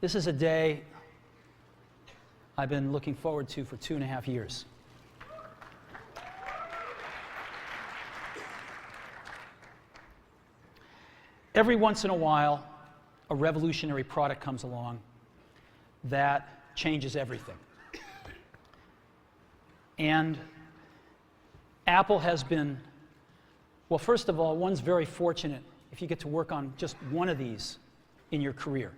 This is a day I've been looking forward to for 2.5 years. Every once in a while, a revolutionary product comes along that changes everything. And Apple has been, well, first of all, one's very fortunate if you get to work on just one of these in your career.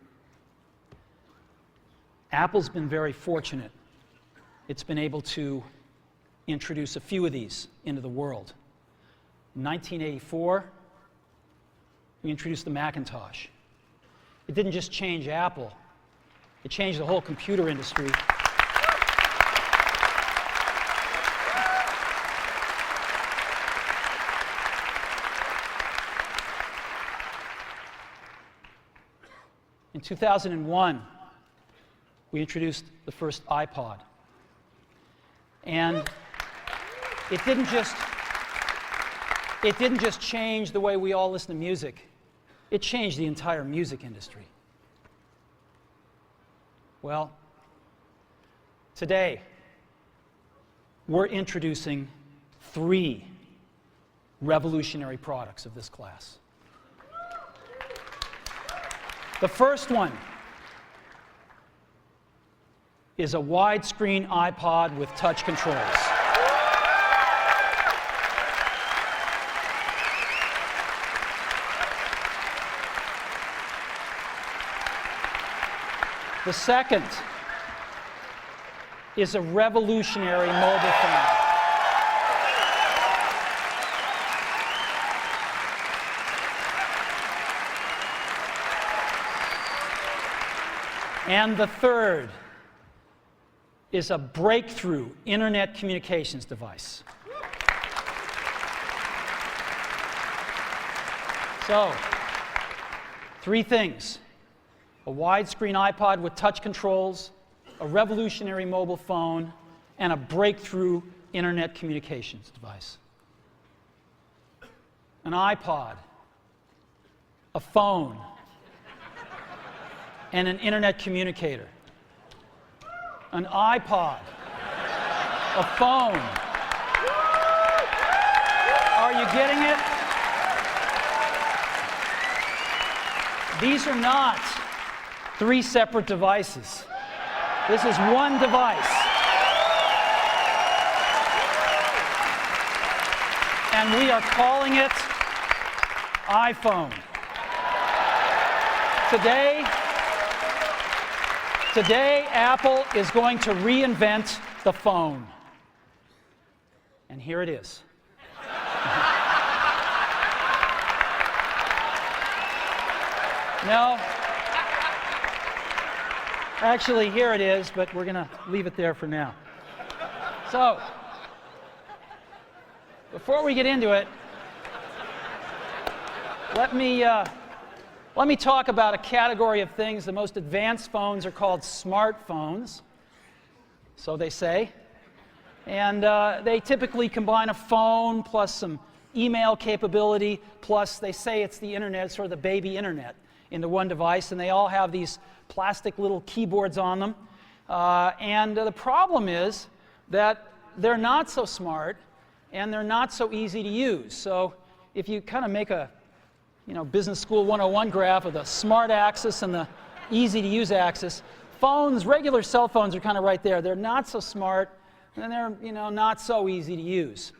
Apple's been very fortunate. It's been able to introduce a few of these into the world. In 1984, we introduced the Macintosh. It didn't just change Apple, it changed the whole computer industry. In 2001, we introduced the first iPod. And it didn't just change the way we all listen to music. It changed the entire music industry. Well, today, we're introducing 3 revolutionary products of this class. The first one is a widescreen iPod with touch controls. The second is a revolutionary mobile phone. And the third is a breakthrough internet communications device. So, 3 things: a widescreen iPod with touch controls, a revolutionary mobile phone, and a breakthrough internet communications device. An iPod, a phone, and an internet communicator. An iPod, a phone. Are you getting it? These are not 3 separate devices. This is one device. And we are calling it iPhone. Today, Apple is going to reinvent the phone. And here it is. No. Actually, here it is, but we're going to leave it there for now. So, before we get into it, let me talk about a category of things. The most advanced phones are called smartphones, so they say. And they typically combine a phone plus some email capability, plus they say it's the internet, sort of the baby internet, into one device. And they all have these plastic little keyboards on them. And the problem is that they're not so smart and they're not so easy to use. So if you kind of make a Business School 101 graph of the smart axis and the easy to use axis, phones, regular cell phones are kind of right there. They're not so smart and they're not so easy to use.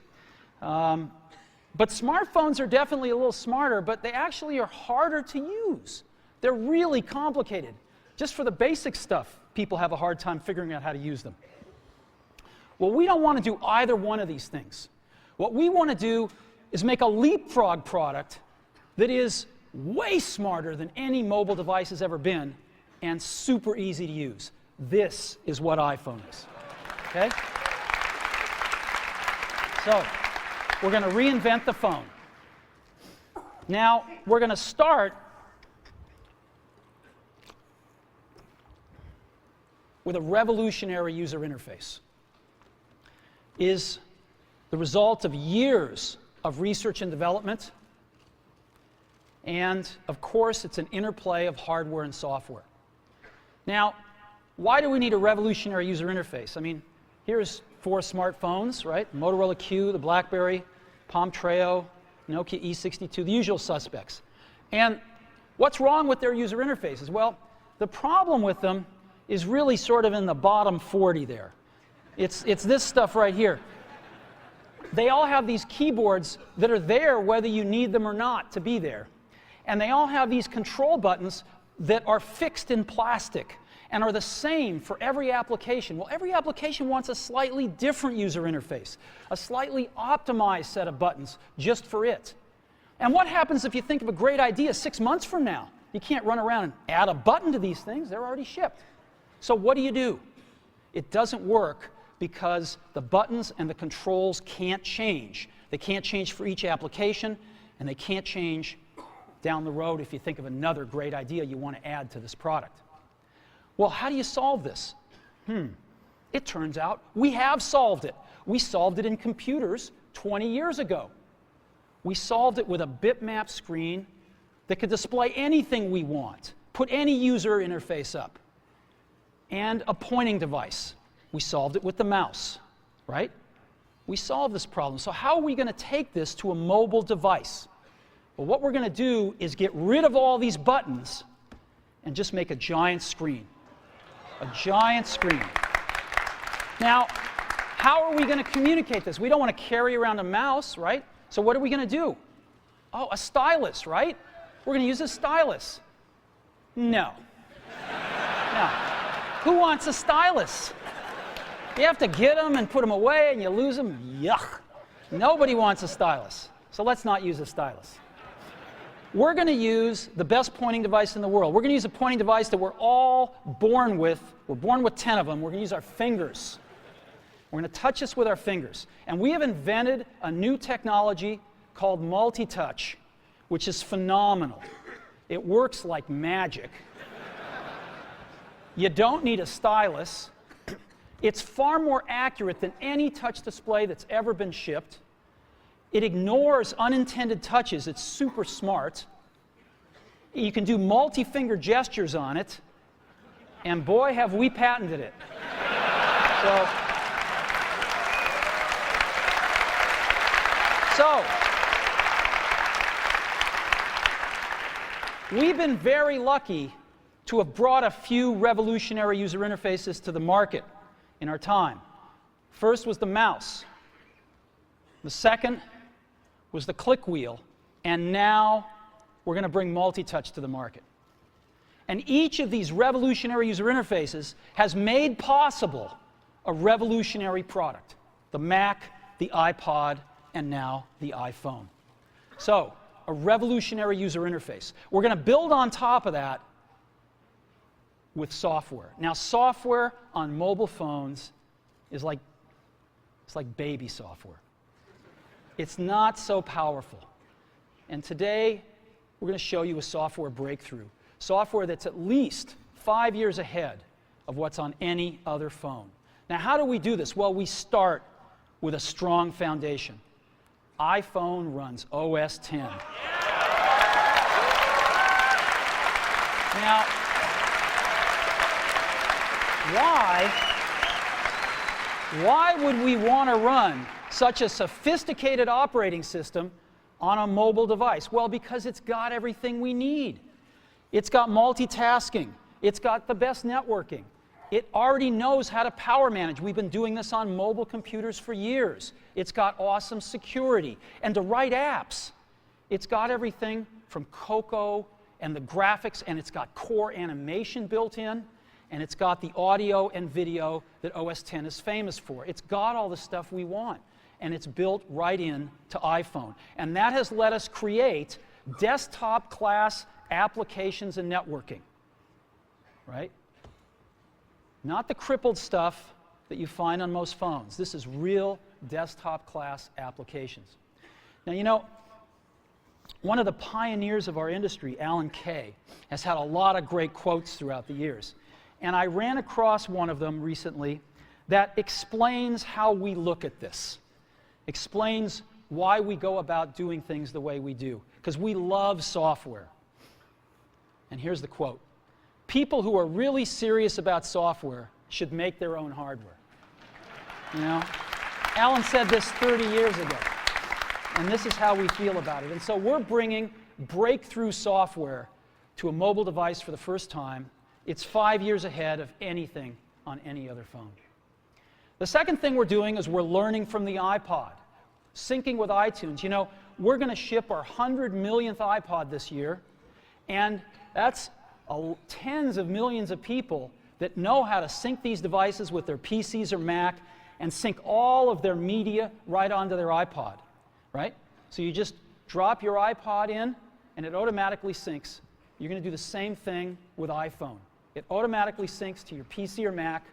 But smartphones are definitely a little smarter, but they actually are harder to use. They're really complicated. Just for the basic stuff, people have a hard time figuring out how to use them. Well, we don't want to do either one of these things. What we want to do is make a leapfrog product that is way smarter than any mobile device has ever been and super easy to use. This is what iPhone is. Okay? So, we're going to reinvent the phone. Now, we're going to start with a revolutionary user interface. Is the result of years of research and development. And, of course, it's an interplay of hardware and software. Now, why do we need a revolutionary user interface? I mean, here's 4 smartphones, right? Motorola Q, the BlackBerry, Palm Treo, Nokia E62, the usual suspects. And what's wrong with their user interfaces? Well, the problem with them is really sort of in the bottom 40 there. It's this stuff right here. They all have these keyboards that are there whether you need them or not to be there. And they all have these control buttons that are fixed in plastic and are the same for every application. Well, every application wants a slightly different user interface, a slightly optimized set of buttons just for it. And what happens if you think of a great idea 6 months from now? You can't run around and add a button to these things. They're already shipped. So what do? It doesn't work because the buttons and the controls can't change. They can't change for each application, and they can't change down the road if you think of another great idea you want to add to this product. Well, how do you solve this? It turns out we have solved it. We solved it in computers 20 years ago. We solved it with a bitmap screen that could display anything we want, put any user interface up, and a pointing device. We solved it with the mouse, right? We solved this problem. So how are we going to take this to a mobile device? Well, what we're going to do is get rid of all these buttons and just make a giant screen. A giant screen. Now, how are we going to communicate this? We don't want to carry around a mouse, right? So what are we going to do? Oh, a stylus, right? We're going to use a stylus. No. No. Who wants a stylus? You have to get them and put them away and you lose them. Yuck. Nobody wants a stylus. So let's not use a stylus. We're going to use the best pointing device in the world. We're going to use a pointing device that we're all born with. We're born with 10 of them. We're going to use our fingers. We're going to touch this with our fingers. And we have invented a new technology called multi-touch, which is phenomenal. It works like magic. You don't need a stylus. It's far more accurate than any touch display that's ever been shipped. It ignores unintended touches. It's super smart. You can do multi-finger gestures on it. And boy, have we patented it. So, we've been very lucky to have brought a few revolutionary user interfaces to the market in our time. First was the mouse. The second was the click wheel. And now we're going to bring multi-touch to the market. And each of these revolutionary user interfaces has made possible a revolutionary product. The Mac, the iPod, and now the iPhone. So, a revolutionary user interface. We're going to build on top of that with software. Now, software on mobile phones is like baby software. It's not so powerful. And today, we're going to show you a software breakthrough. Software that's at least 5 years ahead of what's on any other phone. Now, how do we do this? Well, we start with a strong foundation. iPhone runs OS X. Now, why would we want to run such a sophisticated operating system on a mobile device? Well, because it's got everything we need. It's got multitasking. It's got the best networking. It already knows how to power manage. We've been doing this on mobile computers for years. It's got awesome security and to write apps. It's got everything from Cocoa and the graphics, and it's got core animation built in, and it's got the audio and video that OS X is famous for. It's got all the stuff we want, and it's built right in to iPhone. And that has let us create desktop-class applications and networking, right? Not the crippled stuff that you find on most phones. This is real desktop-class applications. Now, you know, one of the pioneers of our industry, Alan Kay, has had a lot of great quotes throughout the years. And I ran across one of them recently that explains how we look at this, explains why we go about doing things the way we do, because we love software. And here's the quote. people who are really serious about software should make their own hardware. You know? Alan said this 30 years ago, and this is how we feel about it. And so we're bringing breakthrough software to a mobile device for the first time. It's 5 years ahead of anything on any other phone. The second thing we're doing is we're learning from the iPod, syncing with iTunes. You know, we're going to ship our 100 millionth iPod this year, and that's tens of millions of people that know how to sync these devices with their PCs or Mac and sync all of their media right onto their iPod, right? So you just drop your iPod in, and it automatically syncs. You're going to do the same thing with iPhone. It automatically syncs to your PC or Mac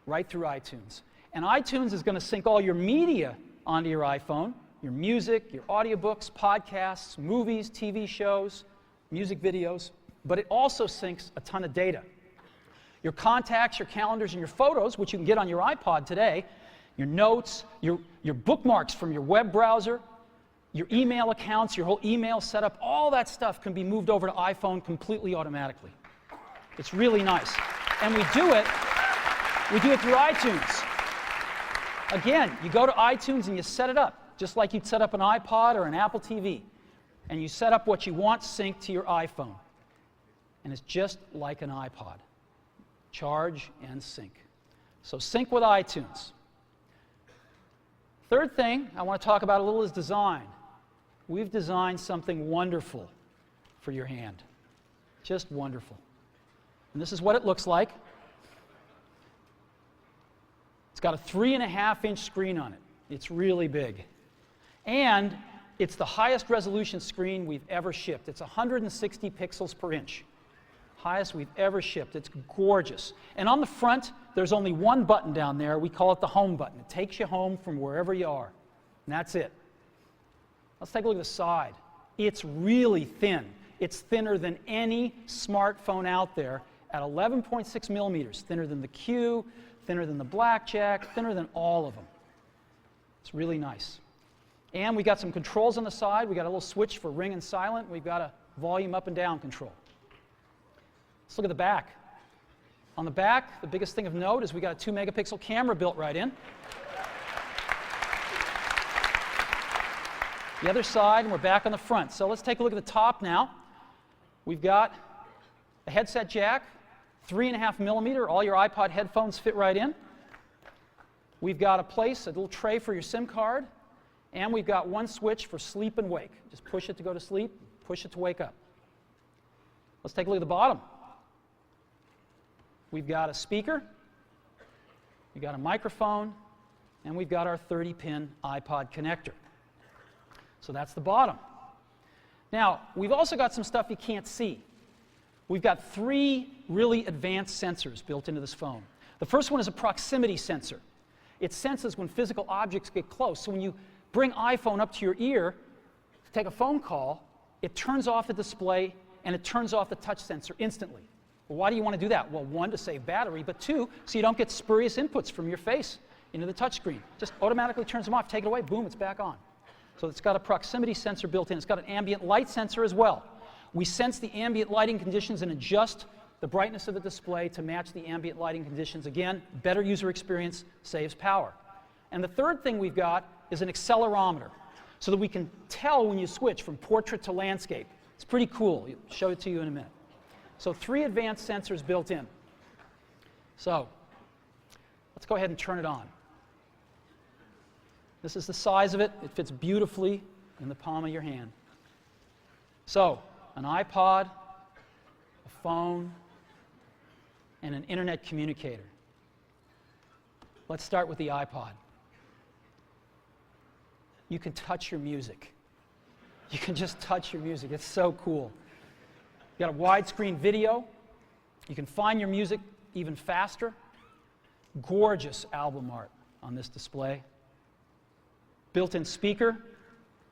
right through iTunes. And iTunes is going to sync all your media onto your iPhone, your music, your audiobooks, podcasts, movies, TV shows, music videos, but it also syncs a ton of data. Your contacts, your calendars, and your photos, which you can get on your iPod today, your notes, your bookmarks from your web browser, your email accounts, your whole email setup, all that stuff can be moved over to iPhone completely automatically. It's really nice. And we do it through iTunes. Again, you go to iTunes and you set it up, just like you'd set up an iPod or an Apple TV. And you set up what you want synced to your iPhone. And it's just like an iPod. Charge and sync. So sync with iTunes. Third thing I want to talk about a little is design. We've designed something wonderful for your hand. Just wonderful. And this is what it looks like. It's got a 3.5-inch screen on it. It's really big. And it's the highest resolution screen we've ever shipped. It's 160 pixels per inch. Highest we've ever shipped. It's gorgeous. And on the front, there's only one button down there. We call it the home button. It takes you home from wherever you are. And that's it. Let's take a look at the side. It's really thin. It's thinner than any smartphone out there at 11.6 millimeters. Thinner than the Q, thinner than the Blackjack, thinner than all of them. It's really nice. And we got some controls on the side. We got a little switch for ring and silent. We've got a volume up and down control. Let's look at the back. On the back, the biggest thing of note is we got a 2-megapixel camera built right in. The other side, and we're back on the front. So let's take a look at the top now. We've got a headset jack, 3.5 millimeter. All your iPod headphones fit right in. We've got a little tray for your SIM card. And we've got one switch for sleep and wake. Just push it to go to sleep, push it to wake up. Let's take a look at the bottom. We've got a speaker, we've got a microphone, and we've got our 30-pin iPod connector. So that's the bottom. Now, we've also got some stuff you can't see. We've got 3 really advanced sensors built into this phone. The first one is a proximity sensor. It senses when physical objects get close. So when you bring iPhone up to your ear to take a phone call, it turns off the display and it turns off the touch sensor instantly. Well, why do you want to do that? Well, 1, to save battery, but 2, so you don't get spurious inputs from your face into the touch screen. Just automatically turns them off, take it away, boom, it's back on. So it's got a proximity sensor built in. It's got an ambient light sensor as well. We sense the ambient lighting conditions and adjust the brightness of the display to match the ambient lighting conditions. Again, better user experience, saves power. And the third thing we've got is an accelerometer, so that we can tell when you switch from portrait to landscape. It's pretty cool. I'll show it to you in a minute. So 3 advanced sensors built in. So let's go ahead and turn it on. This is the size of it. It fits beautifully in the palm of your hand. So an iPod, a phone, and an internet communicator. Let's start with the iPod. You can touch your music. You can just touch your music. It's so cool. You got a widescreen video. You can find your music even faster. Gorgeous album art on this display. Built-in speaker,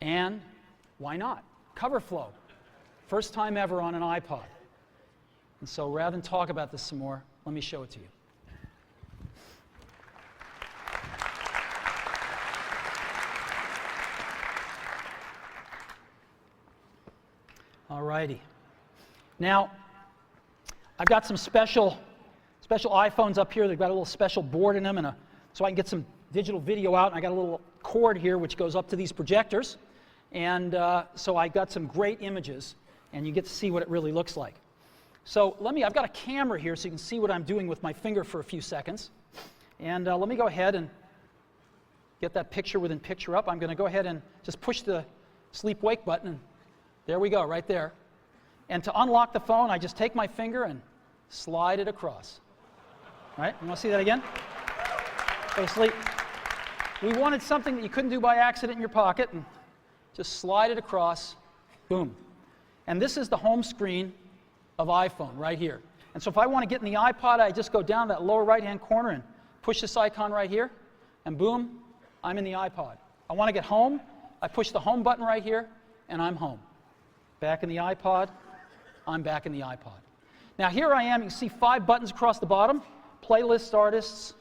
and why not? Cover flow. First time ever on an iPod. And so rather than talk about this some more, let me show it to you. All righty. Now, I've got some special iPhones up here. They've got a little special board in them, and so I can get some digital video out. And I got a little cord here which goes up to these projectors, and so I got some great images, and you get to see what it really looks like. So I've got a camera here so you can see what I'm doing with my finger for a few seconds. And let me go ahead and get that picture within picture up. I'm going to go ahead and just push the sleep-wake button, and there we go, right there. And to unlock the phone, I just take my finger and slide it across. Right? You want to see that again? Go to sleep. We wanted something that you couldn't do by accident in your pocket, and just slide it across, boom. And this is the home screen of iPhone right here. And so if I want to get in the iPod, I just go down that lower right-hand corner and push this icon right here, and boom, I'm in the iPod. I want to get home, I push the home button right here, and I'm home. Back in the iPod, I'm back in the iPod. Now here I am, you can see 5 buttons across the bottom, playlists, artists,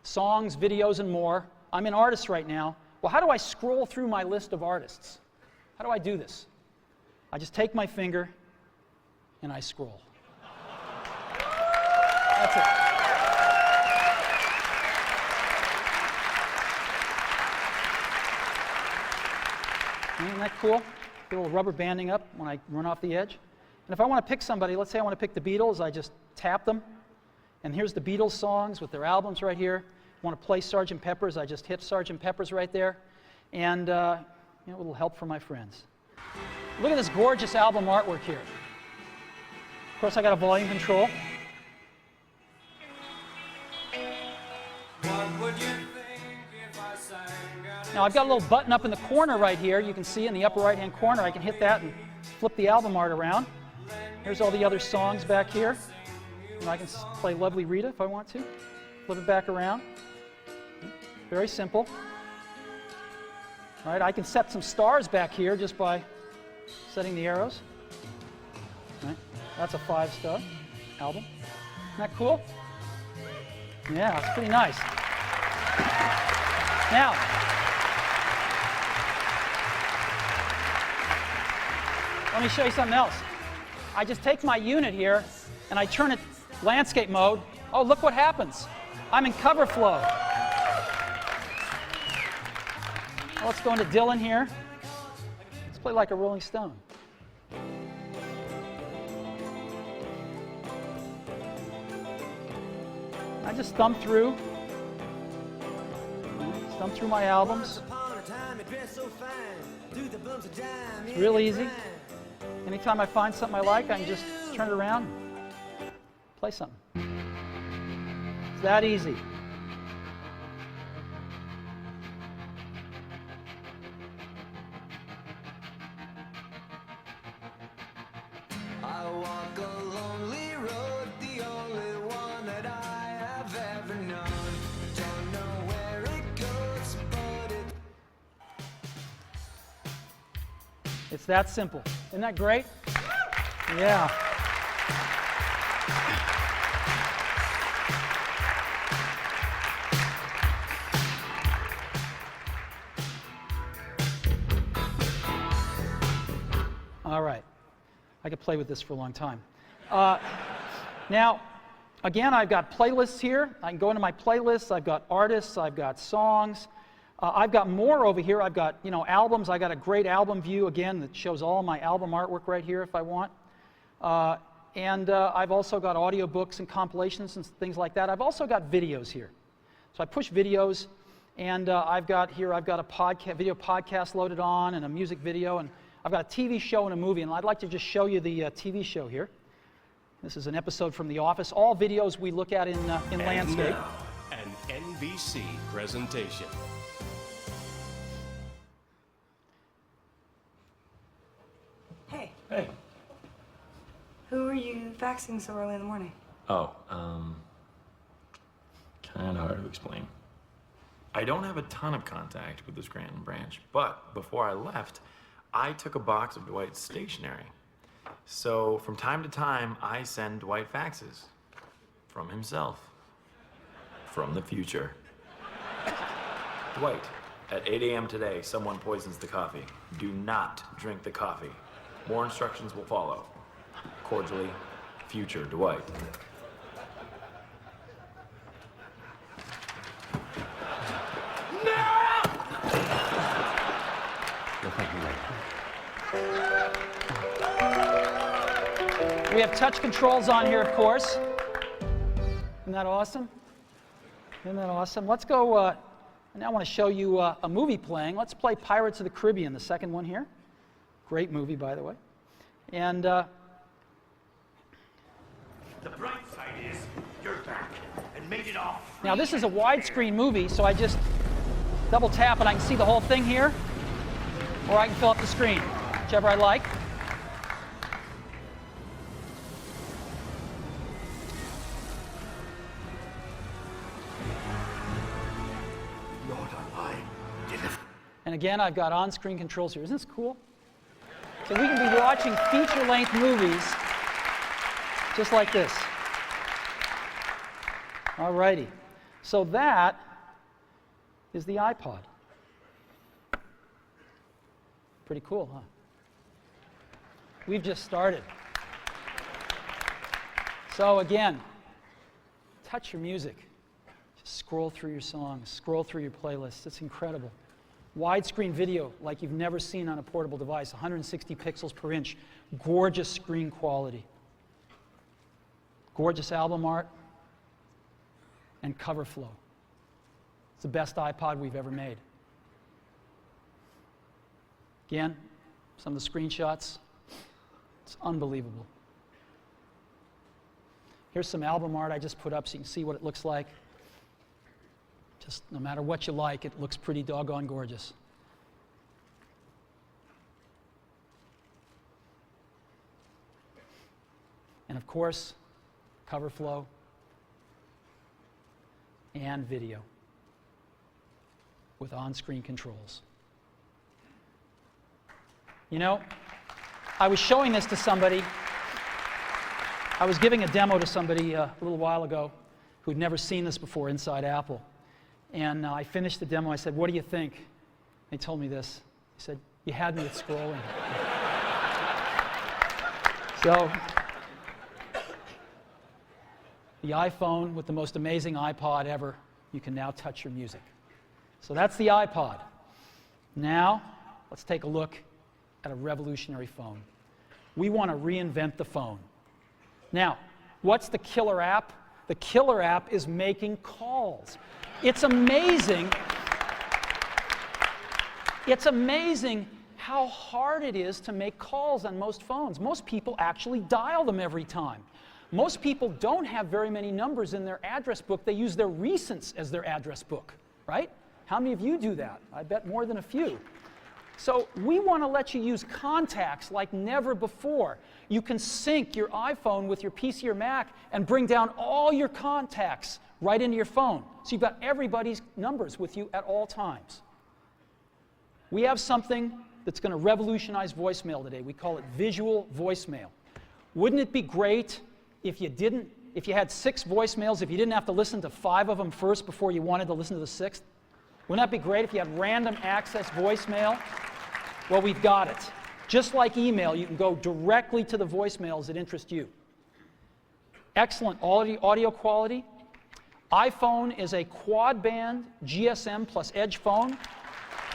songs, videos, and more. I'm in artists right now. Well, how do I scroll through my list of artists? How do I do this? I just take my finger and I scroll. That's it. Isn't that cool? A little rubber banding up when I run off the edge. And if I want to pick somebody, let's say I want to pick the Beatles, I just tap them. And here's the Beatles songs with their albums right here. I want to play Sgt. Pepper's, I just hit Sgt. Pepper's right there. And a little help from my friends. Look at this gorgeous album artwork here. Of course, I got a volume control. Now I've got a little button up in the corner right here. You can see in the upper right-hand corner. I can hit that and flip the album art around. Here's all the other songs back here. And I can play Lovely Rita if I want to. Flip it back around. Very simple. All right, I can set some stars back here just by setting the arrows. All right, that's a 5-star album. Isn't that cool? Yeah, it's pretty nice. Now, let me show you something else. I just take my unit here and I turn it landscape mode. Oh, look what happens. I'm in cover flow. Well, let's go into Dylan here. Let's play like a Rolling Stone. I just thumb through my albums. It's real easy. Anytime I find something I like, I can just turn it around, play something. It's that easy. I walk a lonely road, the only one that I have ever known. Don't know where it goes, but It's that simple. Isn't that great? Yeah. All right. I could play with this for a long time. Now, again, I've got playlists here. I can go into my playlists. I've got artists. I've got songs. I've got more over here. I've got, albums. I got a great album view, again, that shows all my album artwork right here if I want. And I've also got audiobooks and compilations and things like that. I've also got videos here. So I push videos, and I've got a video podcast loaded on and a music video, and I've got a TV show and a movie, and I'd like to just show you the TV show here. This is an episode from The Office. All videos we look at in landscape. Now, an NBC presentation. Hey, Hey. who are you faxing so early in the morning? Oh, kind of hard to explain. I don't have a ton of contact with the Scranton branch, but before I left, I took a box of Dwight's stationery. So from time to time, I send Dwight faxes. From himself. From the future. Dwight, at 8 a.m. today, someone poisons the coffee. Do not drink the coffee. More instructions will follow. Cordially, future Dwight. We have touch controls on here, of course. Isn't that awesome? Isn't that awesome? Let's go, I now want to show you a movie playing. Let's play Pirates of the Caribbean, the second one here. Great movie, by the way. And The bright side is you're back and made it off. now this is a widescreen movie, so I just double tap and I can see the whole thing here, or I can fill up the screen, whichever I like. Lord alive. And again, I've got on-screen controls here. Isn't this cool? So we can be watching feature-length movies just like this. All righty. So that is the iPod. Pretty cool, huh? We've just started. So again, touch your music. Just scroll through your songs, scroll through your playlists. It's incredible. Widescreen video like you've never seen on a portable device, 160 pixels per inch, gorgeous screen quality, gorgeous album art, and cover flow. It's the best iPod we've ever made. Again, some of the screenshots, it's unbelievable. Here's some album art I just put up so you can see what it looks like. Just no matter what you like, it looks pretty doggone gorgeous. And of course, cover flow and video with on-screen controls. You know, I was showing this to somebody. I was giving a demo to somebody a little while ago who'd never seen this before inside Apple. And I finished the demo. I said, "What do you think?" They told me this. He said, "You had me at scrolling." So, the iPhone with the most amazing iPod ever, you can now touch your music. So that's the iPod. Now, let's take a look at a revolutionary phone. We want to reinvent the phone. Now, what's the killer app? The killer app is making calls. It's amazing. It's amazing how hard it is to make calls on most phones. Most people actually dial them every time. Most people don't have very many numbers in their address book. They use their recents as their address book, right? How many of you do that? I bet more than a few. So we want to let you use contacts like never before. You can sync your iPhone with your PC or Mac and bring down all your contacts right into your phone. So you've got everybody's numbers with you at all times. We have something that's going to revolutionize voicemail today. We call it visual voicemail. Wouldn't it be great if you had 6 voicemails, if you didn't have to listen to 5 of them first before you wanted to listen to the 6th? Wouldn't that be great if you had random access voicemail? Well, we've got it. Just like email, you can go directly to the voicemails that interest you. Excellent audio quality. iPhone is a quad-band GSM plus Edge phone.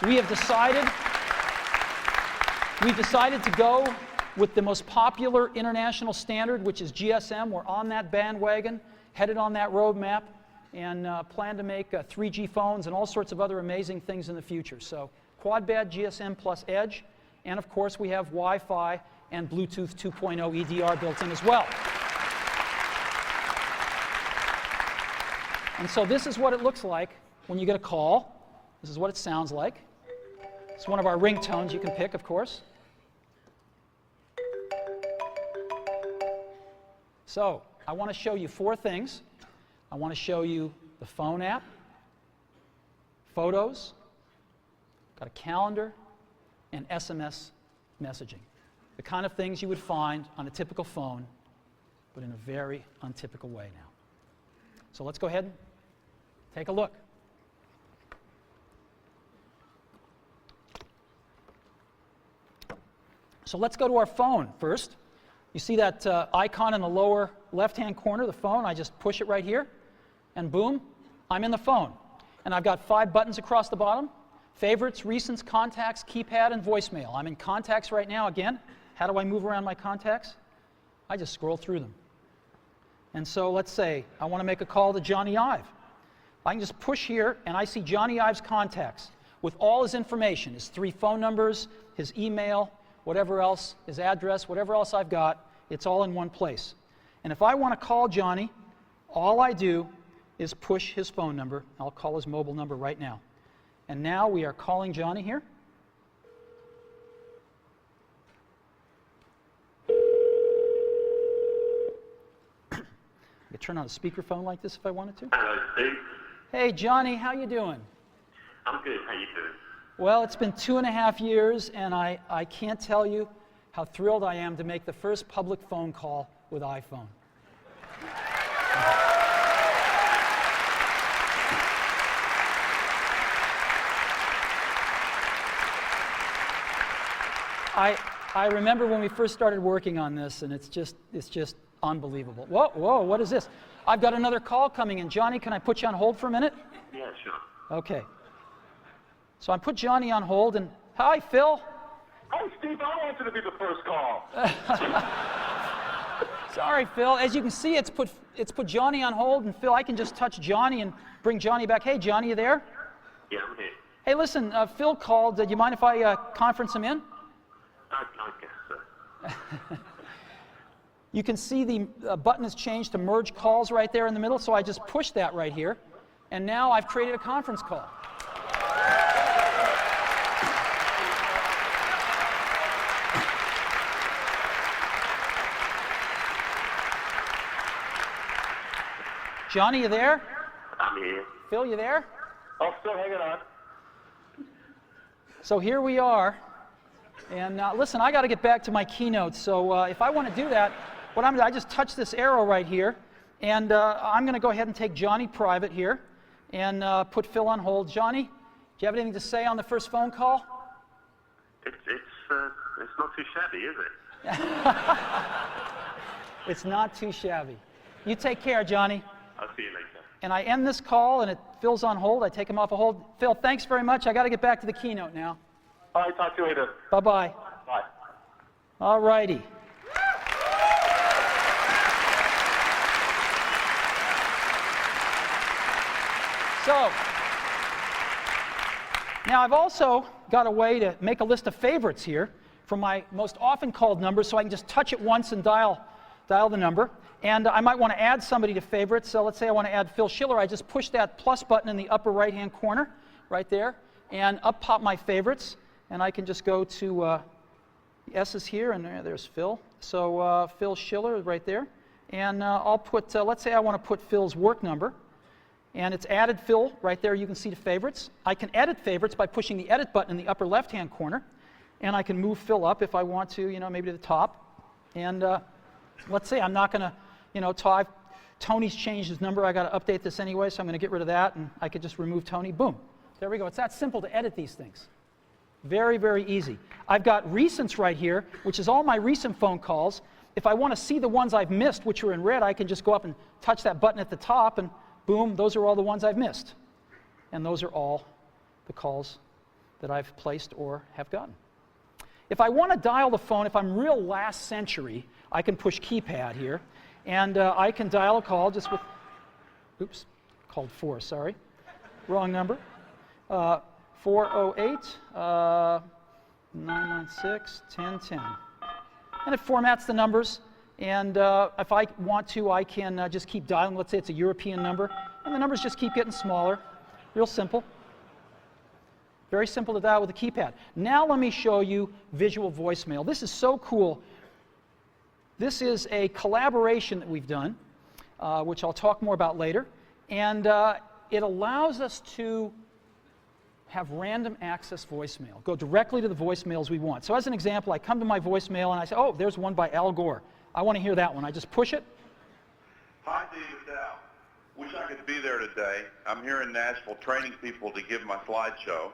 We've decided to go with the most popular international standard, which is GSM. We're on that bandwagon, headed on that roadmap, and plan to make 3G phones and all sorts of other amazing things in the future. So quad-band GSM plus Edge, and of course we have Wi-Fi and Bluetooth 2.0 EDR built in as well. And so this is what it looks like when you get a call. This is what it sounds like. It's one of our ringtones you can pick, of course. So I want to show you 4 things. I want to show you the phone app, photos, got a calendar, and SMS messaging. The kind of things you would find on a typical phone, but in a very untypical way now. So let's go ahead and take a look. So let's go to our phone first. You see that icon in the lower left-hand corner, the phone? I just push it right here, and boom, I'm in the phone. And I've got 5 buttons across the bottom: favorites, recents, contacts, keypad, and voicemail. I'm in contacts right now again. How do I move around my contacts? I just scroll through them. And so let's say I want to make a call to Johnny Ive. I can just push here, and I see Johnny Ive's contacts with all his information, his 3 phone numbers, his email, whatever else, his address, whatever else I've got, it's all in one place. And if I want to call Johnny, all I do is push his phone number. I'll call his mobile number right now. And now we are calling Johnny here. I could turn on a speakerphone like this if I wanted to. Hello, Steve. Hey, Johnny, how you doing? I'm good. How you doing? Well, it's been 2.5 years, and I can't tell you how thrilled I am to make the first public phone call with iPhone. I remember when we first started working on this, and it's just unbelievable. Whoa, what is this? I've got another call coming in. Johnny, can I put you on hold for a minute? Yeah, sure. Okay. So I put Johnny on hold, and hi, Phil. Hey, Steve, I wanted to be the first call. Sorry, Phil. As you can see, it's put Johnny on hold, and Phil, I can just touch Johnny and bring Johnny back. Hey, Johnny, you there? Yeah, I'm here. Hey, listen, Phil called. Do you mind if I conference him in? I guess so. You can see the button has changed to merge calls right there in the middle, so I just pushed that right here, and now I've created a conference call. Johnny, you there? I'm here. Phil, you there? I'm still hanging on. So here we are. And listen, I got to get back to my keynote. So if I want to do that, what I'm going to, I just touch this arrow right here, and I'm going to go ahead and take Johnny private here, and put Phil on hold. Johnny, do you have anything to say on the first phone call? It's not too shabby, is it? It's not too shabby. You take care, Johnny. I'll see you later. And I end this call, and Phil's on hold. I take him off a hold. Phil, thanks very much. I got to get back to the keynote now. All right, talk to you later. Bye-bye. Bye. All righty. So, now I've also got a way to make a list of favorites here from my most often called numbers, so I can just touch it once and dial the number. And I might want to add somebody to favorites. So let's say I want to add Phil Schiller. I just push that plus button in the upper right-hand corner right there, and up pop my favorites. And I can just go to the S's here, and there's Phil. So Phil Schiller right there. And I'll put, let's say I want to put Phil's work number. And it's added Phil right there. You can see the favorites. I can edit favorites by pushing the edit button in the upper left-hand corner. And I can move Phil up if I want to, maybe to the top. And let's say I'm not going to, Tony's changed his number. I got to update this anyway, so I'm going to get rid of that. And I could just remove Tony. Boom. There we go. It's that simple to edit these things. Very, very easy. I've got recents right here, which is all my recent phone calls. If I want to see the ones I've missed, which are in red, I can just go up and touch that button at the top, and boom, those are all the ones I've missed. And those are all the calls that I've placed or have gotten. If I want to dial the phone, if I'm real last century, I can push keypad here, and I can dial a call just with, oops, called 4, sorry, wrong number. 408 996 1010. And it formats the numbers, and if I want to, I can just keep dialing. Let's say it's a European number, and the numbers just keep getting smaller. Real simple. Very simple to dial with a keypad. Now let me show you visual voicemail. This is so cool. This is a collaboration that we've done, which I'll talk more about later, and it allows us to have random access voicemail. Go directly to the voicemails we want. So as an example, I come to my voicemail and I say, oh, there's one by Al Gore. I want to hear that one. I just push it. Hi, Steve, it's Al. Wish I could be there today. I'm here in Nashville training people to give my slideshow.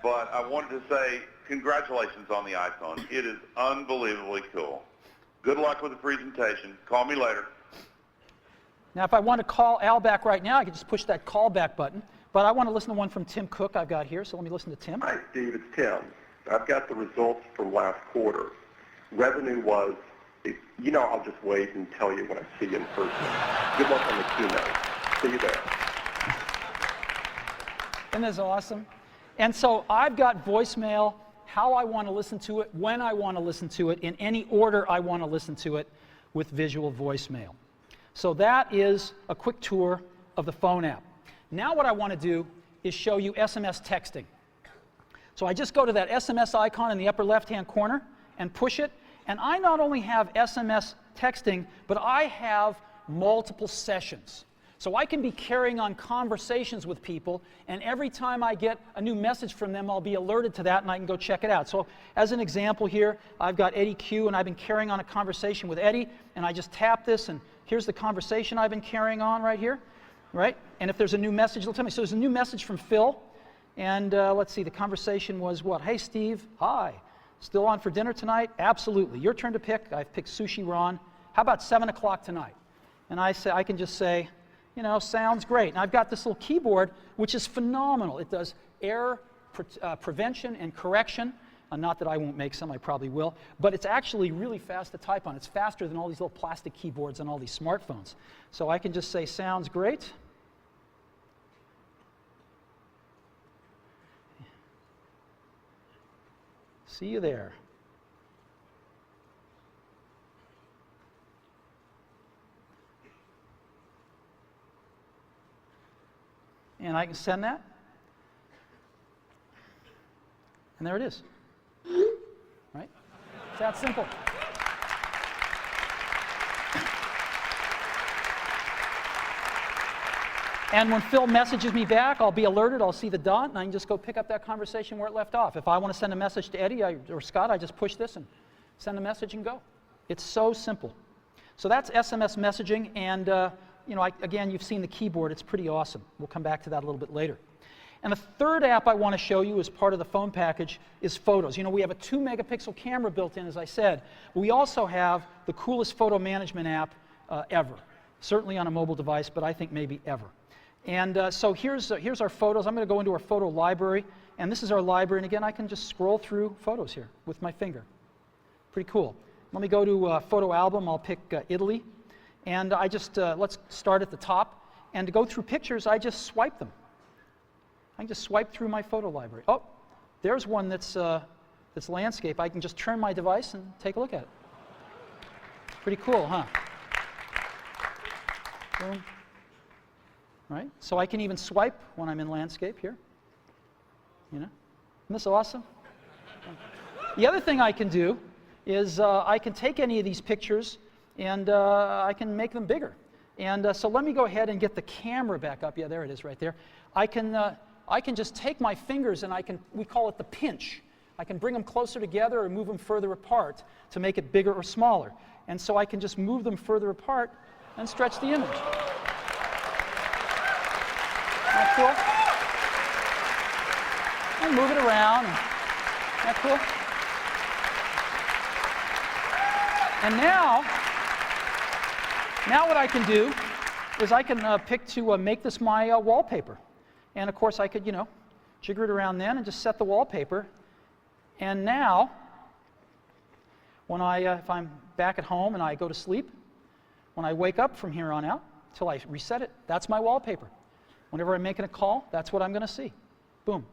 But I wanted to say congratulations on the iPhone. It is unbelievably cool. Good luck with the presentation. Call me later. Now, if I want to call Al back right now, I can just push that call back button. But I want to listen to one from Tim Cook I've got here, so let me listen to Tim. Hi, Steve. It's Tim. I've got the results from last quarter. Revenue was, I'll just wait and tell you when I see you in person. Good luck on the keynote. See you there. Isn't this awesome? And so I've got voicemail, how I want to listen to it, when I want to listen to it, in any order I want to listen to it with visual voicemail. So that is a quick tour of the phone app. Now what I want to do is show you SMS texting. So I just go to that SMS icon in the upper left-hand corner and push it, and I not only have SMS texting, but I have multiple sessions. So I can be carrying on conversations with people, and every time I get a new message from them, I'll be alerted to that, and I can go check it out. So as an example here, I've got Eddie Q, and I've been carrying on a conversation with Eddie, and I just tap this, and here's the conversation I've been carrying on right here, right? And if there's a new message, it'll tell me. So there's a new message from Phil, and let's see, the conversation was what? Hey, Steve, hi. Still on for dinner tonight? Absolutely. Your turn to pick. I've picked Sushi Ron. How about 7 o'clock tonight? And I can just say, sounds great. And I've got this little keyboard, which is phenomenal. It does error prevention and correction. Not that I won't make some, I probably will. But it's actually really fast to type on. It's faster than all these little plastic keyboards on all these smartphones. So I can just say, sounds great. See you there. And I can send that. And there it is. Right? It's that simple. And when Phil messages me back, I'll be alerted, I'll see the dot, and I can just go pick up that conversation where it left off. If I want to send a message to Eddie or Scott, I just push this and send a message and go. It's so simple. So that's SMS messaging, and again, you've seen the keyboard. It's pretty awesome. We'll come back to that a little bit later. And the third app I want to show you as part of the phone package is Photos. We have a 2-megapixel camera built in, as I said. We also have the coolest photo management app ever. Certainly on a mobile device, but I think maybe ever. And so here's our photos. I'm going to go into our photo library, and this is our library. And again, I can just scroll through photos here with my finger. Pretty cool. Let me go to photo album. I'll pick Italy. And I just, let's start at the top. And to go through pictures, I just swipe them. I can just swipe through my photo library. Oh, there's one that's landscape. I can just turn my device and take a look at it. Pretty cool, huh? Boom. Right? So I can even swipe when I'm in landscape here. Isn't this awesome? The other thing I can do is I can take any of these pictures and I can make them bigger. And so let me go ahead and get the camera back up. Yeah, there it is right there. I can just take my fingers and we call it the pinch. I can bring them closer together or move them further apart to make it bigger or smaller. And so I can just move them further apart and stretch the image. Isn't that cool? And move it around. Isn't that cool? And now what I can do is I can pick to make this my wallpaper. And of course I could, jigger it around then and just set the wallpaper. And now, if I'm back at home and I go to sleep, when I wake up from here on out, till I reset it, that's my wallpaper. Whenever I'm making a call, that's what I'm going to see. Boom.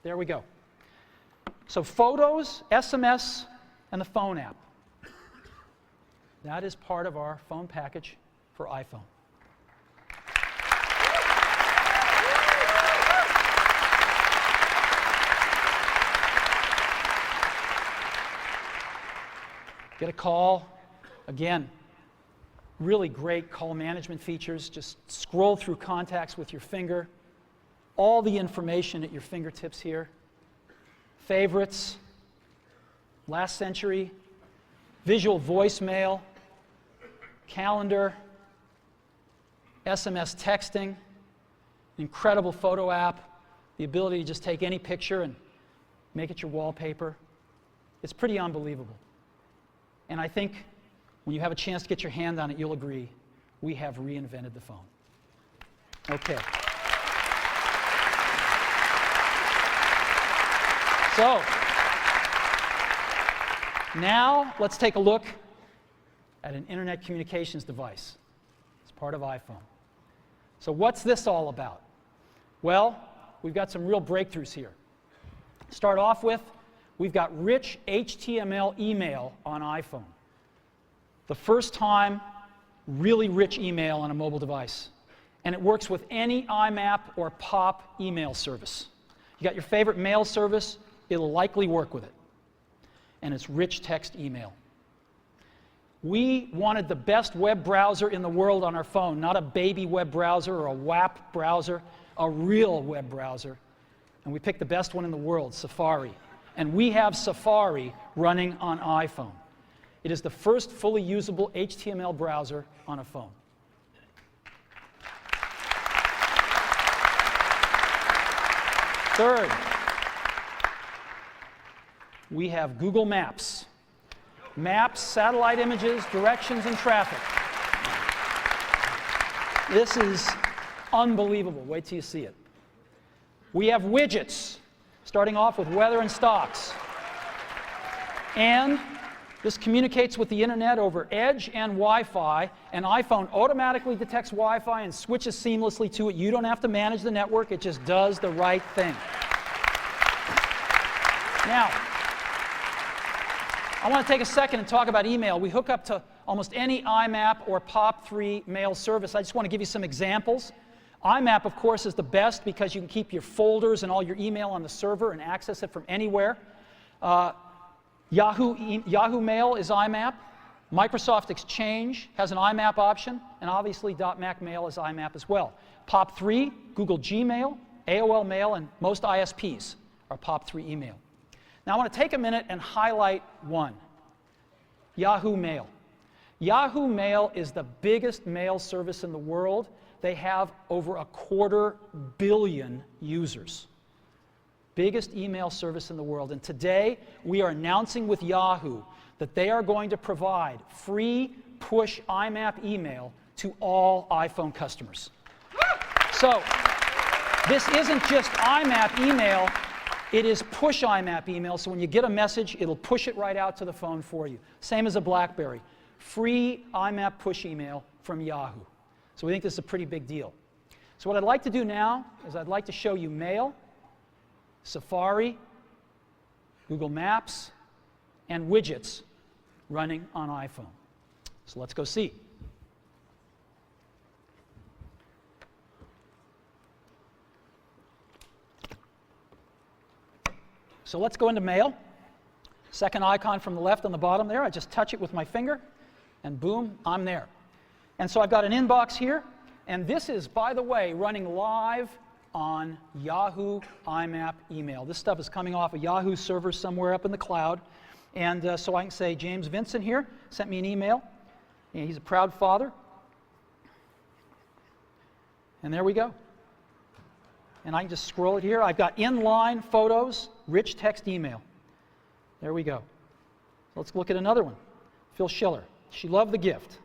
There we go. So photos, SMS, and the phone app. That is part of our phone package for iPhone. Get a call. Again, really great call management features. Just scroll through contacts with your finger. All the information at your fingertips here. Favorites, last century, visual voicemail, calendar, SMS texting, incredible photo app, the ability to just take any picture and make it your wallpaper. It's pretty unbelievable. And I think when you have a chance to get your hand on it, you'll agree, we have reinvented the phone. Okay. So, now let's take a look at an internet communications device. It's part of iPhone. So what's this all about? Well, we've got some real breakthroughs here. Start off with, we've got rich HTML email on iPhone. The first time, really rich email on a mobile device. And it works with any IMAP or POP email service. You got your favorite mail service, it'll likely work with it. And it's rich text email. We wanted the best web browser in the world on our phone, not a baby web browser or a WAP browser, a real web browser. And we picked the best one in the world, Safari. And we have Safari running on iPhone. It is the first fully usable HTML browser on a phone. Third, we have Google Maps. Maps, satellite images, directions, and traffic. This is unbelievable. Wait till you see it. We have widgets, starting off with weather and stocks. And this communicates with the internet over Edge and Wi-Fi, and iPhone automatically detects Wi-Fi and switches seamlessly to it. You don't have to manage the network, it just does the right thing. Now, I want to take a second and talk about email. We hook up to almost any IMAP or POP3 mail service. I just want to give you some examples. IMAP, of course, is the best because you can keep your folders and all your email on the server and access it from anywhere. Yahoo Mail is IMAP. Microsoft Exchange has an IMAP option, and obviously .Mac Mail is IMAP as well. POP3, Google Gmail, AOL Mail, and most ISPs are POP3 email. Now I want to take a minute and highlight one, Yahoo Mail. Yahoo Mail is the biggest mail service in the world. They have over 250 million users. Biggest email service in the world. And today, we are announcing with Yahoo that they are going to provide free push IMAP email to all iPhone customers. So, this isn't just IMAP email, it is push IMAP email. So when you get a message, it'll push it right out to the phone for you. Same as a BlackBerry. Free IMAP push email from Yahoo. So we think this is a pretty big deal. So what I'd like to do now is I'd like to show you Mail, Safari, Google Maps, and widgets running on iPhone. So let's go see. So let's go into Mail. Second icon from the left on the bottom there. I just touch it with my finger, and boom, I'm there. And so I've got an inbox here, and this is, by the way, running live on Yahoo IMAP email. This stuff is coming off a Yahoo server somewhere up in the cloud. And so I can say, James Vincent here sent me an email. And he's a proud father. And there we go. And I can just scroll it here. I've got inline photos, rich text email. There we go. Let's look at another one. Phil Schiller. She loved the gift.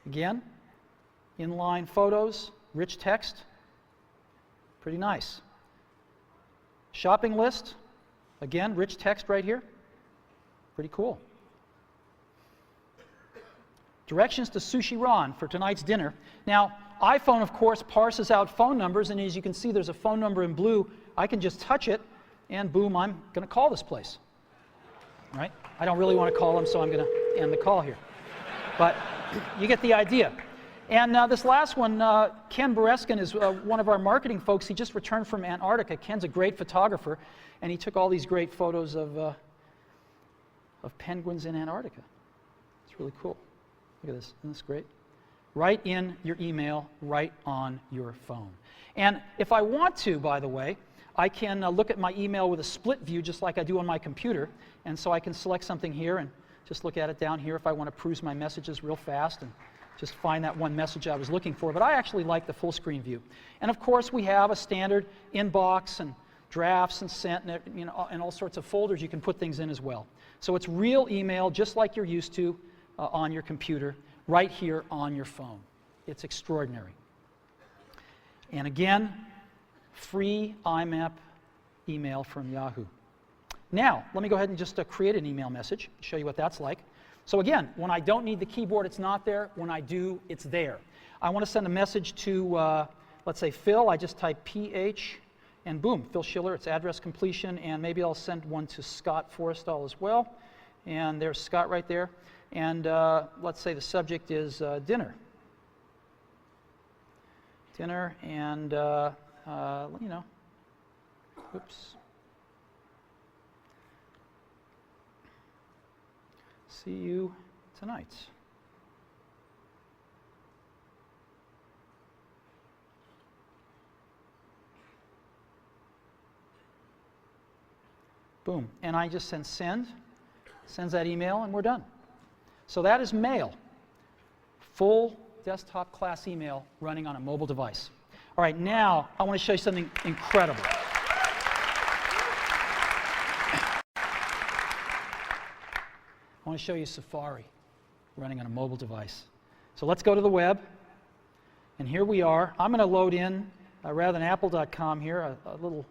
Again, inline photos, rich text. Pretty nice. Shopping list. Again, rich text right here. Pretty cool. Directions to Sushi Ron for tonight's dinner. Now, iPhone, of course, parses out phone numbers, and as you can see, there's a phone number in blue. I can just touch it, and boom, I'm going to call this place. Right? I don't really want to call them, so I'm going to end the call here. But you get the idea. And this last one, Ken Bereskin is one of our marketing folks. He just returned from Antarctica. Ken's a great photographer, and he took all these great photos of penguins in Antarctica. It's really cool. Look at this. Isn't this great? Right in your email, right on your phone. And if I want to, by the way, I can look at my email with a split view just like I do on my computer. And so I can select something here and just look at it down here if I want to peruse my messages real fast and just find that one message I was looking for. But I actually like the full screen view. And of course, we have a standard inbox and drafts and sent and, and all sorts of folders you can put things in as well. So it's real email just like you're used to on your computer, right here on your phone. It's extraordinary. And again, free IMAP email from Yahoo. Now, let me go ahead and just create an email message, show you what that's like. So again, when I don't need the keyboard, it's not there. When I do, it's there. I want to send a message to, let's say, Phil. I just type PH, and boom, Phil Schiller, it's address completion, and maybe I'll send one to Scott Forrestal as well. And there's Scott right there. And let's say the subject is dinner. Dinner, and, you know, oops. See you tonight. Boom. And I just sends that email, and we're done. So that is mail. Full desktop class email running on a mobile device. All right, now I want to show you something incredible. I want to show you Safari running on a mobile device. So let's go to the web, and here we are. I'm going to load in, rather than apple.com here, a little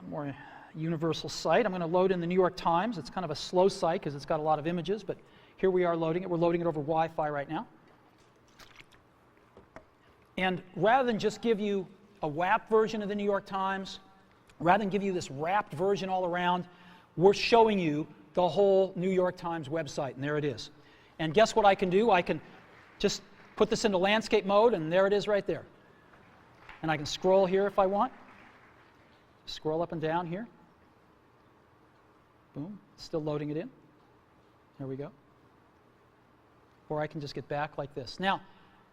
more universal site. I'm going to load in the New York Times. It's kind of a slow site because it's got a lot of images, but here we are loading it. We're loading it over Wi-Fi right now. And rather than just give you a WAP version of the New York Times, rather than give you this wrapped version all around, we're showing you the whole New York Times website, and there it is. And guess what I can do? I can just put this into landscape mode, and there it is right there. And I can scroll here if I want. Scroll up and down here. Boom, still loading it in. There we go. Or I can just get back like this. Now,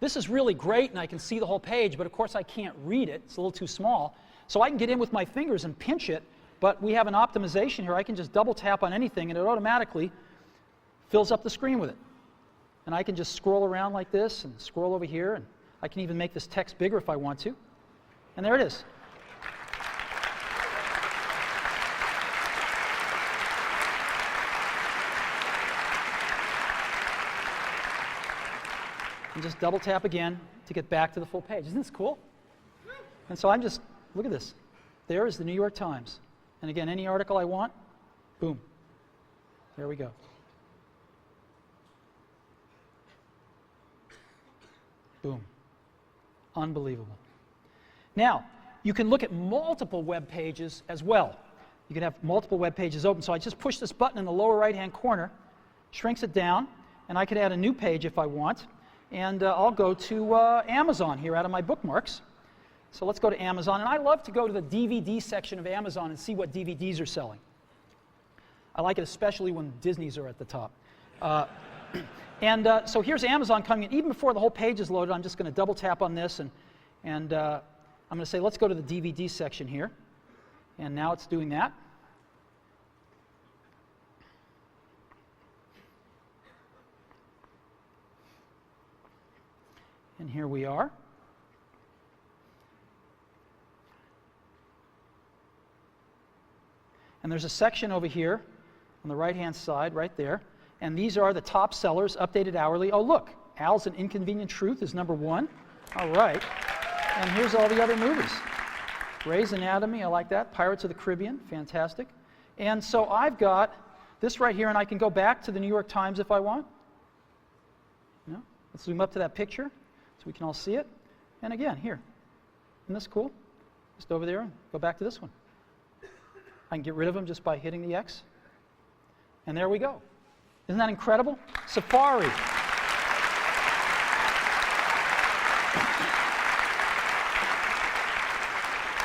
this is really great, and I can see the whole page, but of course I can't read it. It's a little too small. So I can get in with my fingers and pinch it, but we have an optimization here. I can just double tap on anything, and it automatically fills up the screen with it. And I can just scroll around like this and scroll over here, and I can even make this text bigger if I want to. And there it is. And just double tap again to get back to the full page. Isn't this cool? And so I'm just, look at this. There is the New York Times. And again, any article I want, boom. There we go. Boom. Unbelievable. Now, you can look at multiple web pages as well. You can have multiple web pages open. So I just push this button in the lower right-hand corner, shrinks it down, and I can add a new page if I want. And I'll go to Amazon here out of my bookmarks. So let's go to Amazon. And I love to go to the DVD section of Amazon and see what DVDs are selling. I like it especially when Disney's are at the top. So here's Amazon coming in. Even before the whole page is loaded, I'm just going to double tap on this. And I'm going to say, let's go to the DVD section here. And now it's doing that. And here we are. And there's a section over here on the right-hand side, right there. And these are the top sellers, updated hourly. Oh, look, Al's An Inconvenient Truth is #1. All right. And here's all the other movies. Grey's Anatomy, I like that. Pirates of the Caribbean, fantastic. And so I've got this right here, and I can go back to the New York Times if I want. You know, let's zoom up to that picture so we can all see it. And again, here. Isn't this cool? Just over there and go back to this one. I can get rid of them just by hitting the X. And there we go. Isn't that incredible? Safari.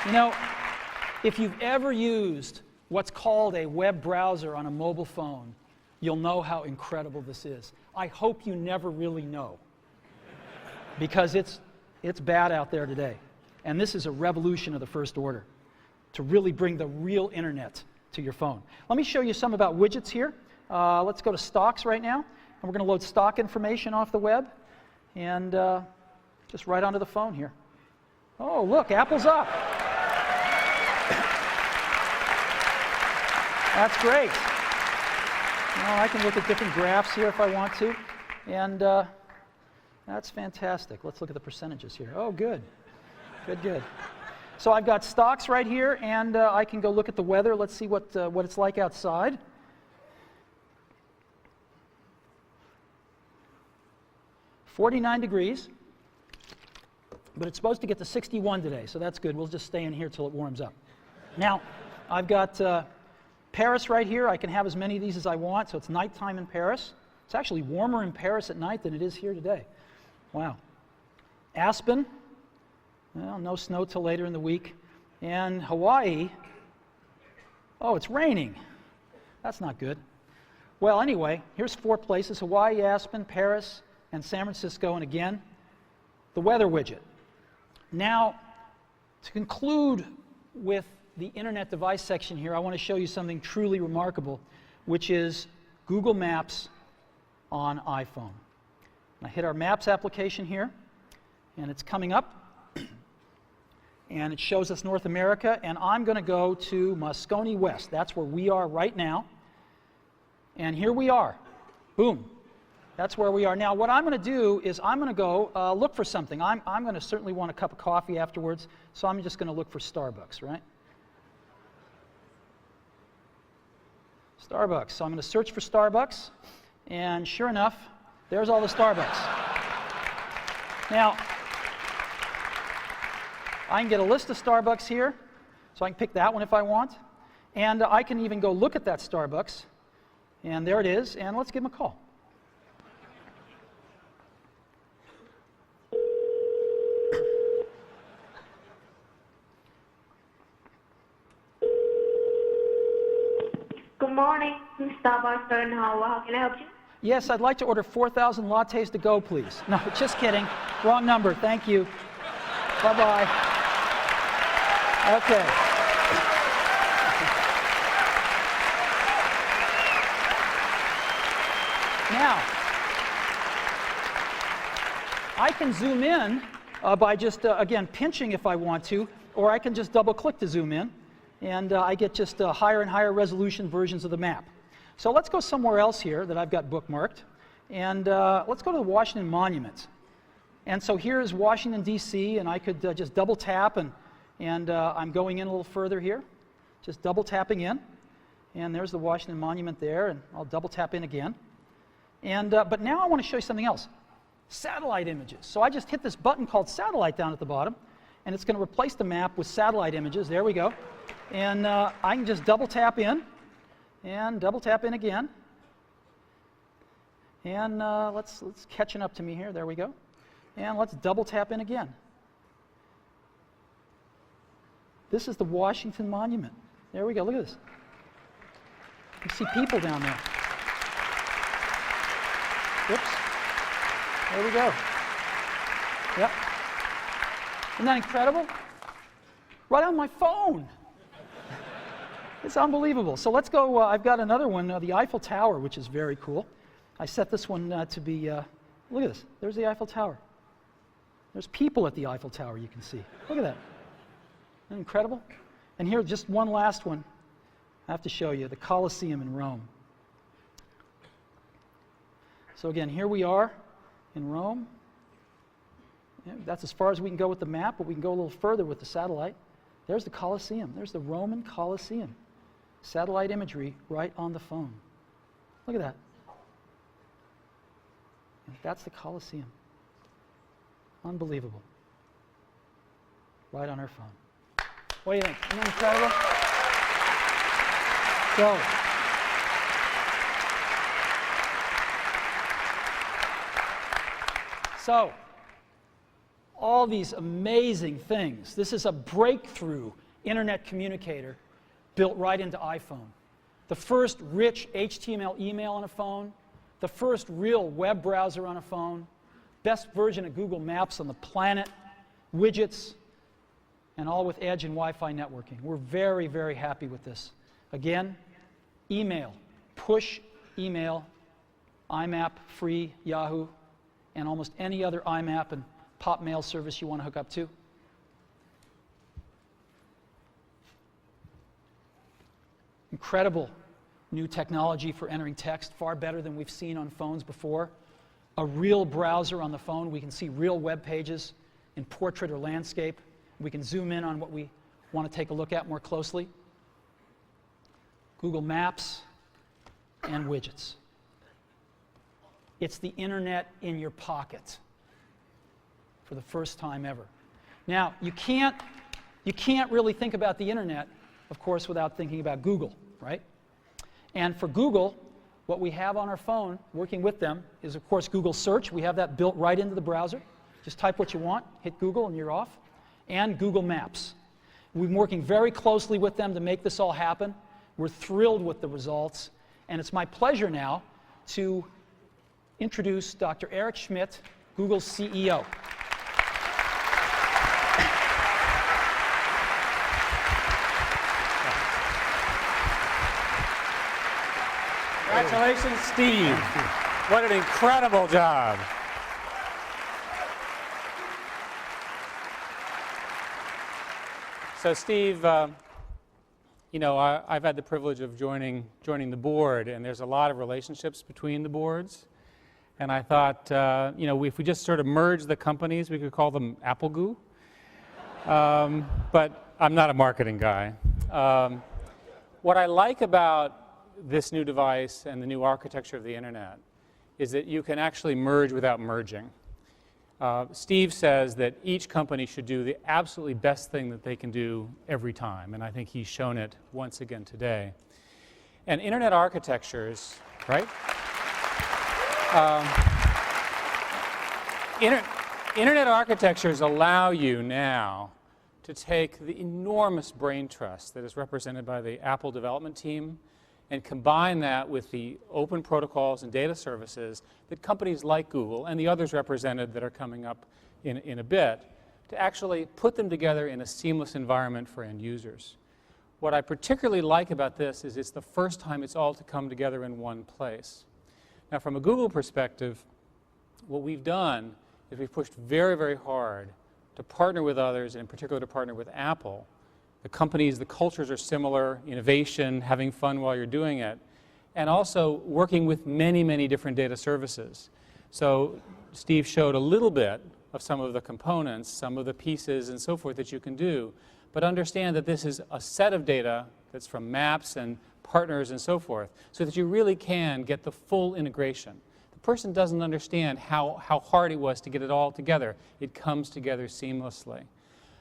You know, if you've ever used what's called a web browser on a mobile phone, you'll know how incredible this is. I hope you never really know, because it's bad out there today. And this is a revolution of the first order, to really bring the real internet to your phone. Let me show you some about widgets here. Let's go to stocks right now, and we're going to load stock information off the web, and just right onto the phone here. Oh, look, Apple's up. That's great. Now I can look at different graphs here if I want to. And that's fantastic. Let's look at the percentages here. Oh, good. Good, good. So I've got stocks right here, and I can go look at the weather. Let's see what it's like outside. "49 degrees, but it's supposed to get to 61 today, so that's good. We'll just stay in here till it warms up. Now, I've got Paris right here. I can have as many of these as I want, so it's nighttime in Paris. It's actually warmer in Paris at night than it is here today. Wow. Aspen, well, no snow till later in the week. And Hawaii, oh, it's raining. That's not good. Well, anyway, here's 4 places: Hawaii, Aspen, Paris, and San Francisco. And again, the weather widget. Now, to conclude with the Internet device section here, I want to show you something truly remarkable, which is Google Maps on iPhone. I hit our Maps application here, and it's coming up, and it shows us North America, and I'm going to go to Moscone West. That's where we are right now. And here we are. Boom. That's where we are. Now, what I'm going to do is I'm going to go look for something. I'm going to certainly want a cup of coffee afterwards, so I'm just going to look for Starbucks, right? Starbucks. So I'm going to search for Starbucks, and sure enough, there's all the Starbucks. Now, I can get a list of Starbucks here, so I can pick that one if I want, and I can even go look at that Starbucks, and there it is, and let's give them a call. Good morning, Starbucks in Howard. How can I help you? Yes, I'd like to order 4,000 lattes to go, please. No, just kidding. Wrong number. Thank you. Bye-bye. Okay. Now, I can zoom in by just, again, pinching if I want to, or I can just double-click to zoom in, and I get just higher and higher resolution versions of the map. So let's go somewhere else here that I've got bookmarked, and let's go to the Washington Monument. And so here is Washington, D.C., and I could just double tap, and I'm going in a little further here, just double tapping in, and there's the Washington Monument there, and I'll double tap in again. And but now I want to show you something else, satellite images. So I just hit this button called satellite down at the bottom, and it's going to replace the map with satellite images. There we go. And I can just double tap in, and double tap in again. And let's catching up to me here. There we go. And let's double tap in again. This is the Washington Monument. There we go. Look at this. You see people down there. Whoops. There we go. Yep. Isn't that incredible? Right on my phone. It's unbelievable. So let's go. I've got another one, the Eiffel Tower, which is very cool. I set this one to be, look at this. There's the Eiffel Tower. There's people at the Eiffel Tower, you can see. Look at that. Isn't that incredible? And here, just one last one I have to show you, the Colosseum in Rome. So again, here we are in Rome. Yeah, that's as far as we can go with the map, but we can go a little further with the satellite. There's the Colosseum. There's the Roman Colosseum. Satellite imagery right on the phone. Look at that. That's the Colosseum. Unbelievable. Right on our phone. What do you think? Isn't that incredible? So, all these amazing things. This is a breakthrough internet communicator built right into iPhone. The first rich HTML email on a phone, the first real web browser on a phone, best version of Google Maps on the planet, widgets, and all with Edge and Wi-Fi networking. We're very, very happy with this. Again, email, push email, IMAP, free, Yahoo, and almost any other IMAP and pop mail service you want to hook up to. Incredible new technology for entering text, far better than we've seen on phones before. A real browser on the phone. We can see real web pages in portrait or landscape. We can zoom in on what we want to take a look at more closely. Google Maps and widgets. It's the internet in your pocket for the first time ever. Now, you can't really think about the internet, of course, without thinking about Google, right? And for Google, what we have on our phone, working with them, is of course Google Search. We have that built right into the browser. Just type what you want, hit Google, and you're off. And Google Maps. We've been working very closely with them to make this all happen. We're thrilled with the results. And it's my pleasure now to introduce Dr. Eric Schmidt, Google's CEO. Congratulations, Steve. What an incredible job. So, Steve, you know, I've had the privilege of joining the board, and there's a lot of relationships between the boards. And I thought, you know, if we just sort of merge the companies, we could call them Apple Goo. But I'm not a marketing guy. What I like about this new device and the new architecture of the internet is that you can actually merge without merging. Steve says that each company should do the absolutely best thing that they can do every time, and I think he's shown it once again today. And internet architectures, right? Internet architectures allow you now to take the enormous brain trust that is represented by the Apple development team and combine that with the open protocols and data services that companies like Google and the others represented that are coming up in a bit to actually put them together in a seamless environment for end users. What I particularly like about this is it's the first time it's all to come together in one place. Now, from a Google perspective, what we've done is we've pushed very, very hard to partner with others, and in particular to partner with Apple. The companies, the cultures are similar, innovation, having fun while you're doing it, and also working with many, many different data services. So Steve showed a little bit of some of the components, some of the pieces and so forth that you can do, but understand that this is a set of data that's from maps and partners and so forth, so that you really can get the full integration. The person doesn't understand how hard it was to get it all together. It comes together seamlessly.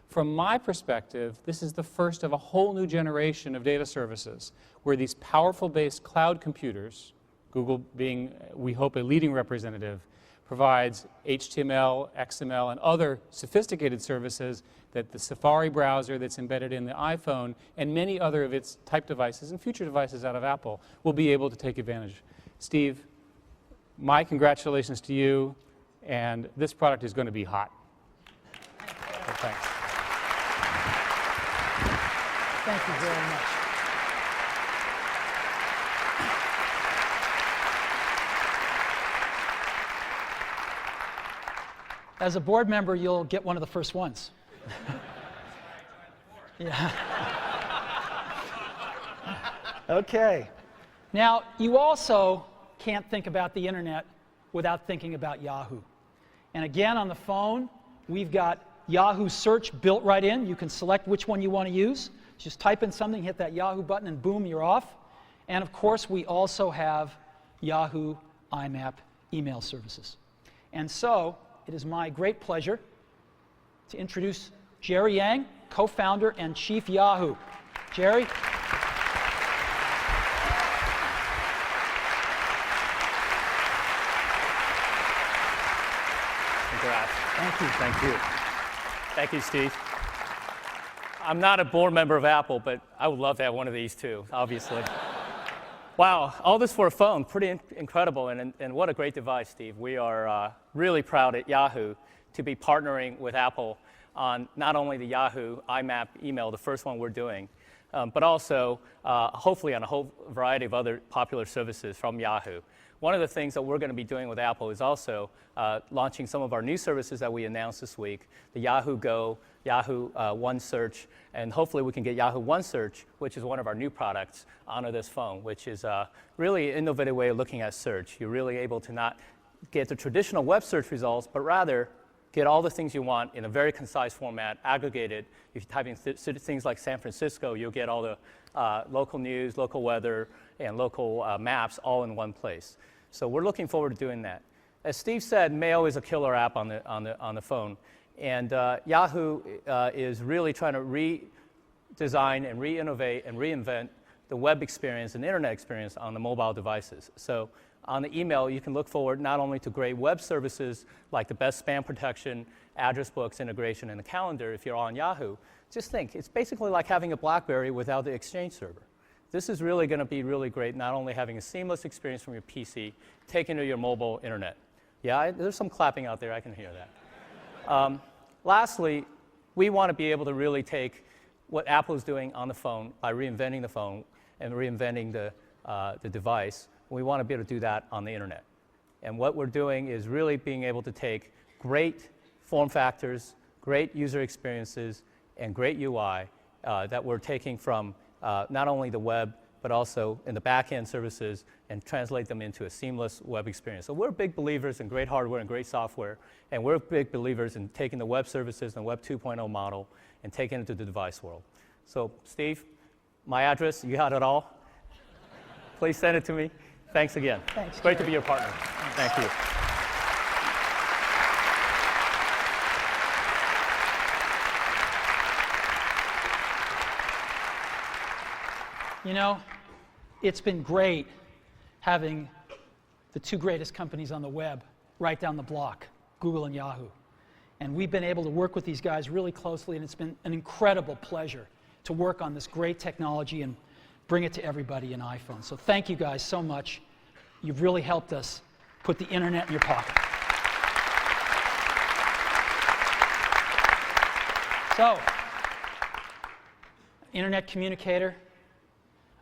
From my perspective, this is the first of a whole new generation of data services where these powerful-based cloud computers, Google being, we hope, a leading representative, provides HTML, XML, and other sophisticated services that the Safari browser that's embedded in the iPhone and many other of its type devices and future devices out of Apple will be able to take advantage. Steve, my congratulations to you, and this product is going to be hot. So thanks. Thank you very much. As a board member, you'll get one of the first ones. Yeah. Okay. Now, you also can't think about the internet without thinking about Yahoo. And again, on the phone, we've got Yahoo Search built right in. You can select which one you want to use. Just type in something, hit that Yahoo button, and boom, you're off. And of course, we also have Yahoo IMAP email services. And so, it is my great pleasure to introduce Jerry Yang, co-founder and chief Yahoo. Jerry? Congrats. Thank you. Thank you. Thank you, Steve. I'm not a board member of Apple, but I would love to have one of these too, obviously. Wow, all this for a phone, pretty incredible, and what a great device, Steve. We are really proud at Yahoo to be partnering with Apple on not only the Yahoo IMAP email, the first one we're doing, but also hopefully on a whole variety of other popular services from Yahoo. One of the things that we're going to be doing with Apple is also launching some of our new services that we announced this week, the Yahoo Go, Yahoo One Search, and hopefully we can get Yahoo One Search, which is one of our new products, onto this phone, which is really an innovative way of looking at search. You're really able to not get the traditional web search results, but rather get all the things you want in a very concise format, aggregated. If you type in things like San Francisco, you'll get all the local news, local weather, and local maps all in one place. So we're looking forward to doing that. As Steve said, Mail is a killer app on the phone, and Yahoo is really trying to redesign and re-innovate and reinvent the web experience and internet experience on the mobile devices. So on the email, you can look forward not only to great web services like the best spam protection, address books integration, and the calendar if you're on Yahoo. Just think, it's basically like having a BlackBerry without the Exchange server. This is really going to be really great, not only having a seamless experience from your PC, taken to your mobile internet. Yeah, there's some clapping out there, I can hear that. Lastly, we want to be able to really take what Apple is doing on the phone by reinventing the phone and reinventing the device. We want to be able to do that on the internet. And what we're doing is really being able to take great form factors, great user experiences, and great UI that we're taking from not only the web, but also in the back-end services and translate them into a seamless web experience. So we're big believers in great hardware and great software, and we're big believers in taking the web services and the Web 2.0 model and taking it to the device world. So Steve, my address, you got it all. Please send it to me. Thanks again. Thanks, Great Jerry. to be your partner. Thank you. You know, it's been great having the two greatest companies on the web right down the block, Google and Yahoo. And we've been able to work with these guys really closely, and it's been an incredible pleasure to work on this great technology and bring it to everybody in iPhone. So thank you guys so much. You've really helped us put the internet in your pocket. So, internet communicator,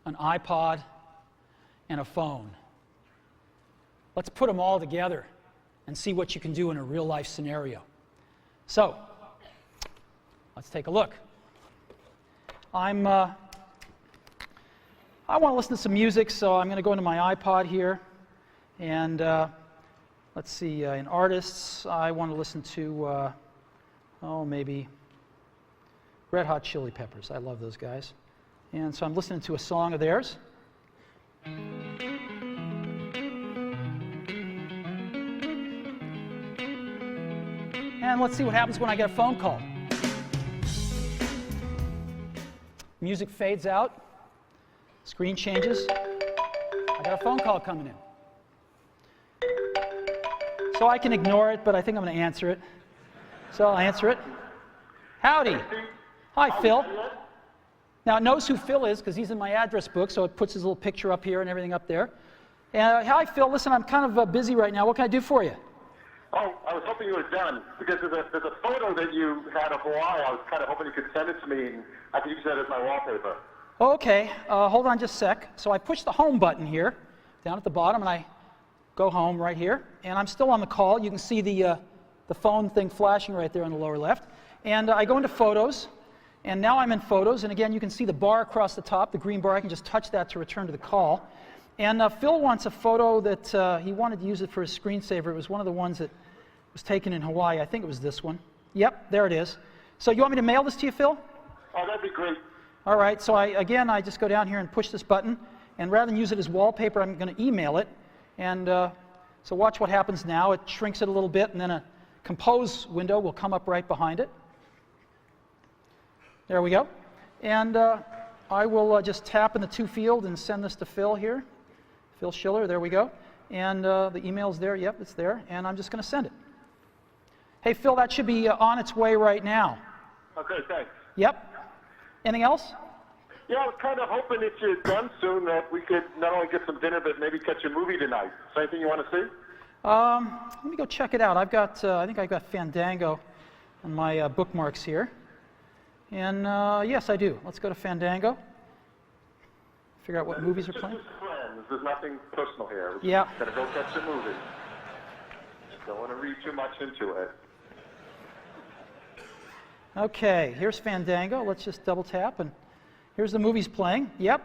an iPod, and a phone. Let's put them all together and see what you can do in a real-life scenario. So, let's take a look. I want to listen to some music, so I'm going to go into my iPod here. And let's see, in artists, I want to listen to, maybe Red Hot Chili Peppers. I love those guys. And so I'm listening to a song of theirs. And let's see what happens when I get a phone call. Music fades out. Screen changes. I got a phone call coming in. So I can ignore it, but I think I'm going to answer it. So I'll answer it. Howdy. Hi, Phil. Now it knows who Phil is because he's in my address book, so it puts his little picture up here and everything up there. And hi, Phil. Listen, I'm kind of busy right now. What can I do for you? Oh, I was hoping you were done because there's a photo that you had of Hawaii. I was kind of hoping you could send it to me, and I could use that as my wallpaper. Okay. Hold on just a sec. So I push the home button here down at the bottom, and I go home right here. And I'm still on the call. You can see the phone thing flashing right there on the lower left. And I go into Photos. And now I'm in Photos, and again, you can see the bar across the top, the green bar. I can just touch that to return to the call. And Phil wants a photo that he wanted to use it for his screensaver. It was one of the ones that was taken in Hawaii. I think it was this one. Yep, there it is. So you want me to mail this to you, Phil? Oh, that'd be great. All right, so I just go down here and push this button, and rather than use it as wallpaper, I'm going to email it. And so watch what happens now. It shrinks it a little bit, and then a compose window will come up right behind it. There we go. And I will just tap in the to field and send this to Phil here. Phil Schiller, there we go. And the email's there. Yep, it's there. And I'm just going to send it. Hey, Phil, that should be on its way right now. Okay, thanks. Yep. Anything else? Yeah, I was kind of hoping if you're done soon that we could not only get some dinner, but maybe catch a movie tonight. Is there anything you want to see? Let me go check it out. I think I've got Fandango on my bookmarks here. And yes, I do. Let's go to Fandango. Figure out what movies are playing. Just friends. There's nothing personal here. We're Yeah. just gonna go catch a movie. Don't want to read too much into it. Okay, here's Fandango. Let's just double tap, and here's the movies playing. Yep.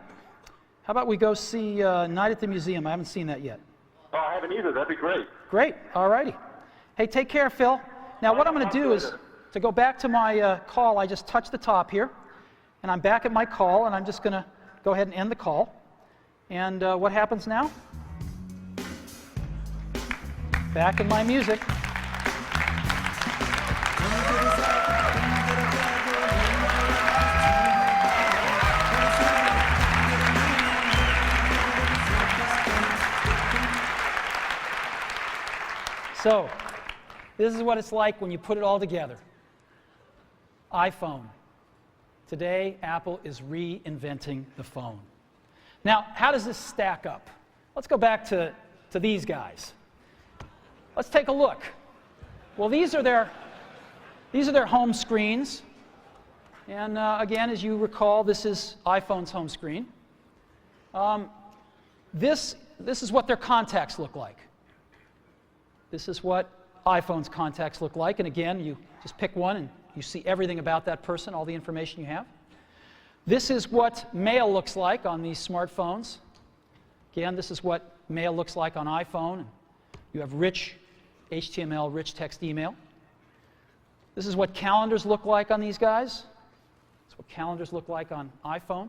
How about we go see Night at the Museum? I haven't seen that yet. Oh, I haven't either. That'd be great. Great. All righty. Hey, take care, Phil. Now, what I'm going to do is, to go back to my call, I just touched the top here, and I'm back at my call, and I'm just going to go ahead and end the call. And what happens now? Back in my music. So, this is what it's like when you put it all together. iPhone. Today, Apple is reinventing the phone. Now, how does this stack up? Let's go back to these guys. Let's take a look. Well, these are their home screens. And again, as you recall, this is iPhone's home screen. This is what their contacts look like. This is what iPhone's contacts look like. And again, you just pick one and you see everything about that person, all the information you have. This is what mail looks like on these smartphones. Again, this is what mail looks like on iPhone. You have rich HTML, rich text email. This is what calendars look like on these guys. This is what calendars look like on iPhone.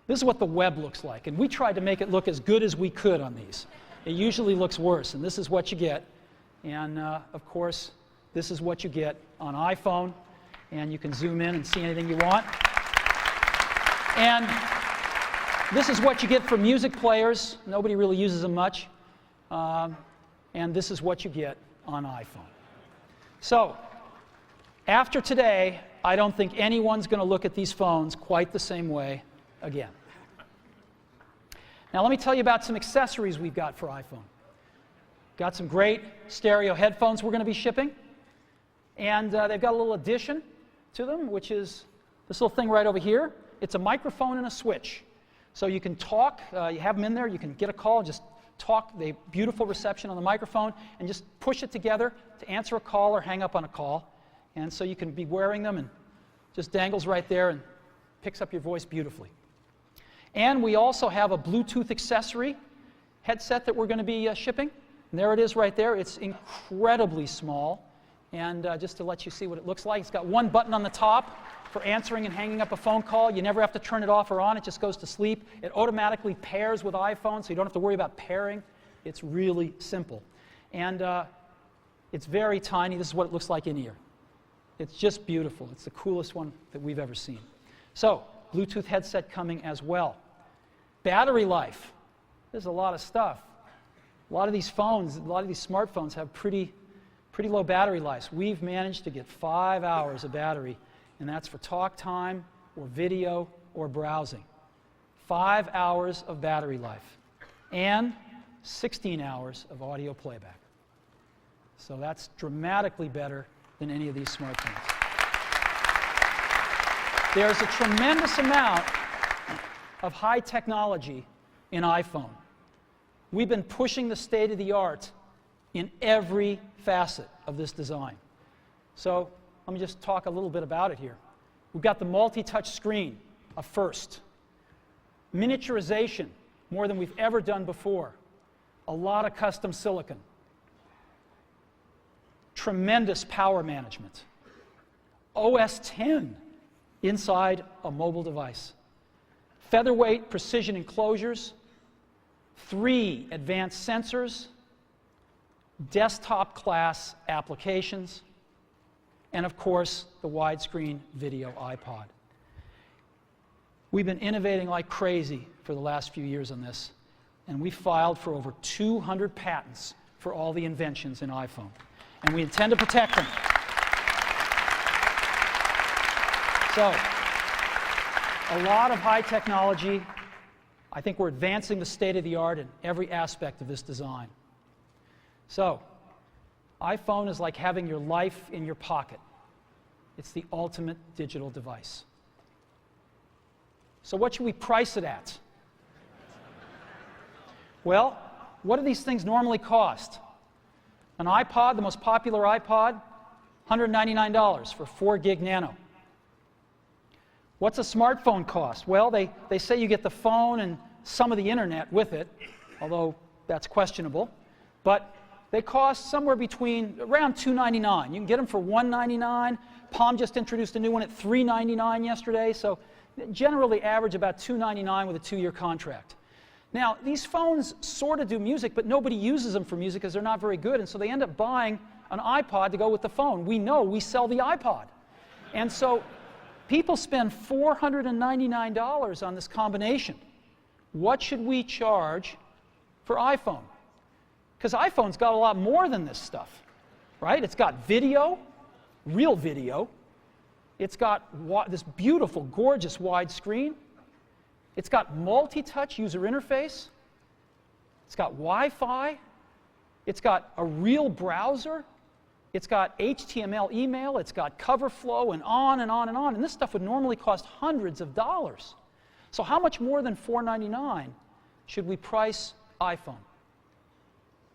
This is what the web looks like. And we tried to make it look as good as we could on these. It usually looks worse, and this is what you get. And of course, this is what you get on iPhone, and you can zoom in and see anything you want. And this is what you get for music players. Nobody really uses them much. And this is what you get on iPhone. So, after today, I don't think anyone's going to look at these phones quite the same way again. Now let me tell you about some accessories we've got for iPhone. Got some great stereo headphones we're going to be shipping. And they've got a little addition to them, which is this little thing right over here. It's a microphone and a switch. So you can talk, you have them in there, you can get a call, just talk, they have beautiful reception on the microphone, and just push it together to answer a call or hang up on a call. And so you can be wearing them and just dangles right there and picks up your voice beautifully. And we also have a Bluetooth accessory headset that we're going to be shipping. And there it is right there. It's incredibly small. And just to let you see what it looks like, it's got one button on the top for answering and hanging up a phone call. You never have to turn it off or on. It just goes to sleep. It automatically pairs with iPhone, so you don't have to worry about pairing. It's really simple. And it's very tiny. This is what it looks like in ear. It's just beautiful. It's the coolest one that we've ever seen. So, Bluetooth headset coming as well. Battery life. There's a lot of stuff. A lot of these phones, a lot of these smartphones have pretty low battery lives. We've managed to get 5 hours of battery, and that's for talk time or video or browsing. 5 hours of battery life and 16 hours of audio playback. So that's dramatically better than any of these smartphones. There's a tremendous amount of high technology in iPhone. We've been pushing the state of the art in every facet of this design. So let me just talk a little bit about it here. We've got the multi-touch screen, a first. Miniaturization, more than we've ever done before. A lot of custom silicon. Tremendous power management. OS X inside a mobile device. Featherweight precision enclosures. 3 advanced sensors. Desktop class applications. And of course, the widescreen video iPod. We've been innovating like crazy for the last few years on this, and we filed for over 200 patents for all the inventions in iPhone. And we intend to protect them. So, a lot of high technology. I think we're advancing the state of the art in every aspect of this design. So, iPhone is like having your life in your pocket. It's the ultimate digital device. So what should we price it at? Well, what do these things normally cost? An iPod, the most popular iPod, $199 for 4 gig nano. What's a smartphone cost? Well, they say you get the phone and some of the internet with it, although that's questionable. But they cost somewhere between around $299. You can get them for $199. Palm just introduced a new one at $399 yesterday, so generally average about $299 with a 2-year contract. Now, these phones sort of do music, but nobody uses them for music because they're not very good, and so they end up buying an iPod to go with the phone. We know we sell the iPod. And so people spend $499 on this combination. What should we charge for iPhone? Because iPhone's got a lot more than this stuff, right? It's got video, real video. It's got this beautiful, gorgeous wide screen. It's got multi-touch user interface. It's got Wi-Fi. It's got a real browser. It's got HTML email. It's got cover flow and on and on and on. And this stuff would normally cost hundreds of dollars. So how much more than $499 should we price iPhone?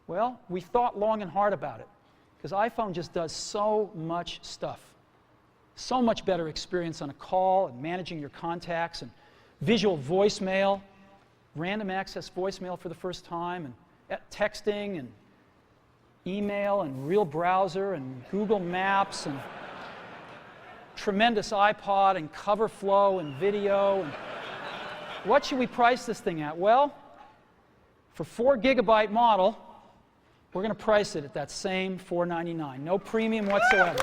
Well, we thought long and hard about it because iPhone just does so much stuff. So much better experience on a call and managing your contacts and visual voicemail, random access voicemail for the first time, and texting and email and real browser and Google Maps and tremendous iPod and cover flow and video. And what should we price this thing at? Well, for 4 gigabyte model, we're going to price it at that same $499. No premium whatsoever.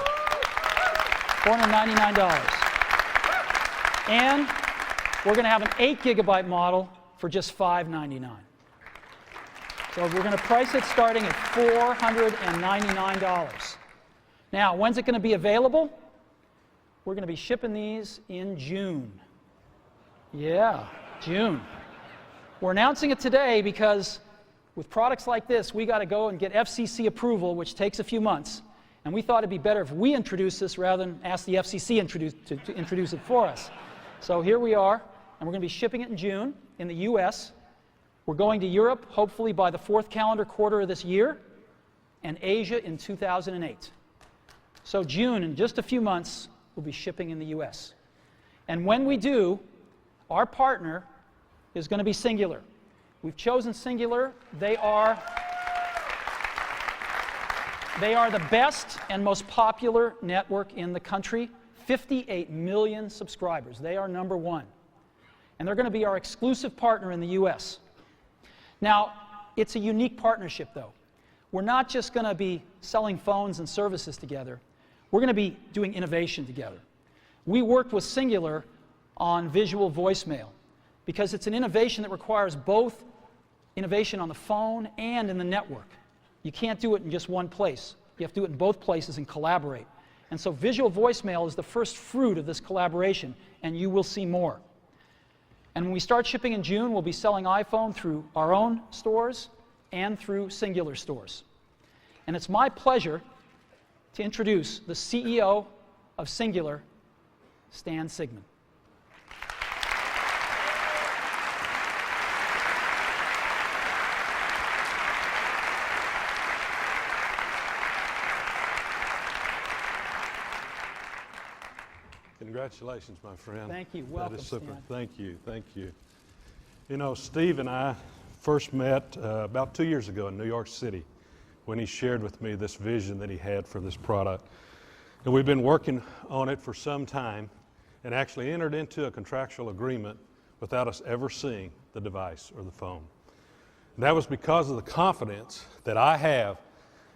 $499. And we're going to have an 8 gigabyte model for just $599. So we're going to price it starting at $499. Now, when's it going to be available? We're going to be shipping these in June. Yeah, June. We're announcing it today because with products like this, we got to go and get FCC approval, which takes a few months. And we thought it'd be better if we introduce this rather than ask the FCC to introduce it for us. So here we are, and we're going to be shipping it in June in the US. We're going to Europe, hopefully by the 4th calendar quarter of this year, and Asia in 2008. So June, in just a few months, we'll be shipping in the US. And when we do, our partner is going to be Singular. We've chosen Singular. They are the best and most popular network in the country. 58 million subscribers. They are number one. And they're going to be our exclusive partner in the US. Now, it's a unique partnership, though. We're not just going to be selling phones and services together. We're going to be doing innovation together. We worked with Singular on visual voicemail because it's an innovation that requires both innovation on the phone and in the network. You can't do it in just one place. You have to do it in both places and collaborate. And so visual voicemail is the first fruit of this collaboration, and you will see more. And when we start shipping in June, we'll be selling iPhone through our own stores and through Singular stores. And it's my pleasure to introduce the CEO of Singular, Stan Sigman. Congratulations, my friend. Thank you. Welcome, that is super. Stan. Thank you. Thank you. You know, Steve and I first met about 2 years ago in New York City when he shared with me this vision that he had for this product. And we've been working on it for some time and actually entered into a contractual agreement without us ever seeing the device or the phone. And that was because of the confidence that I have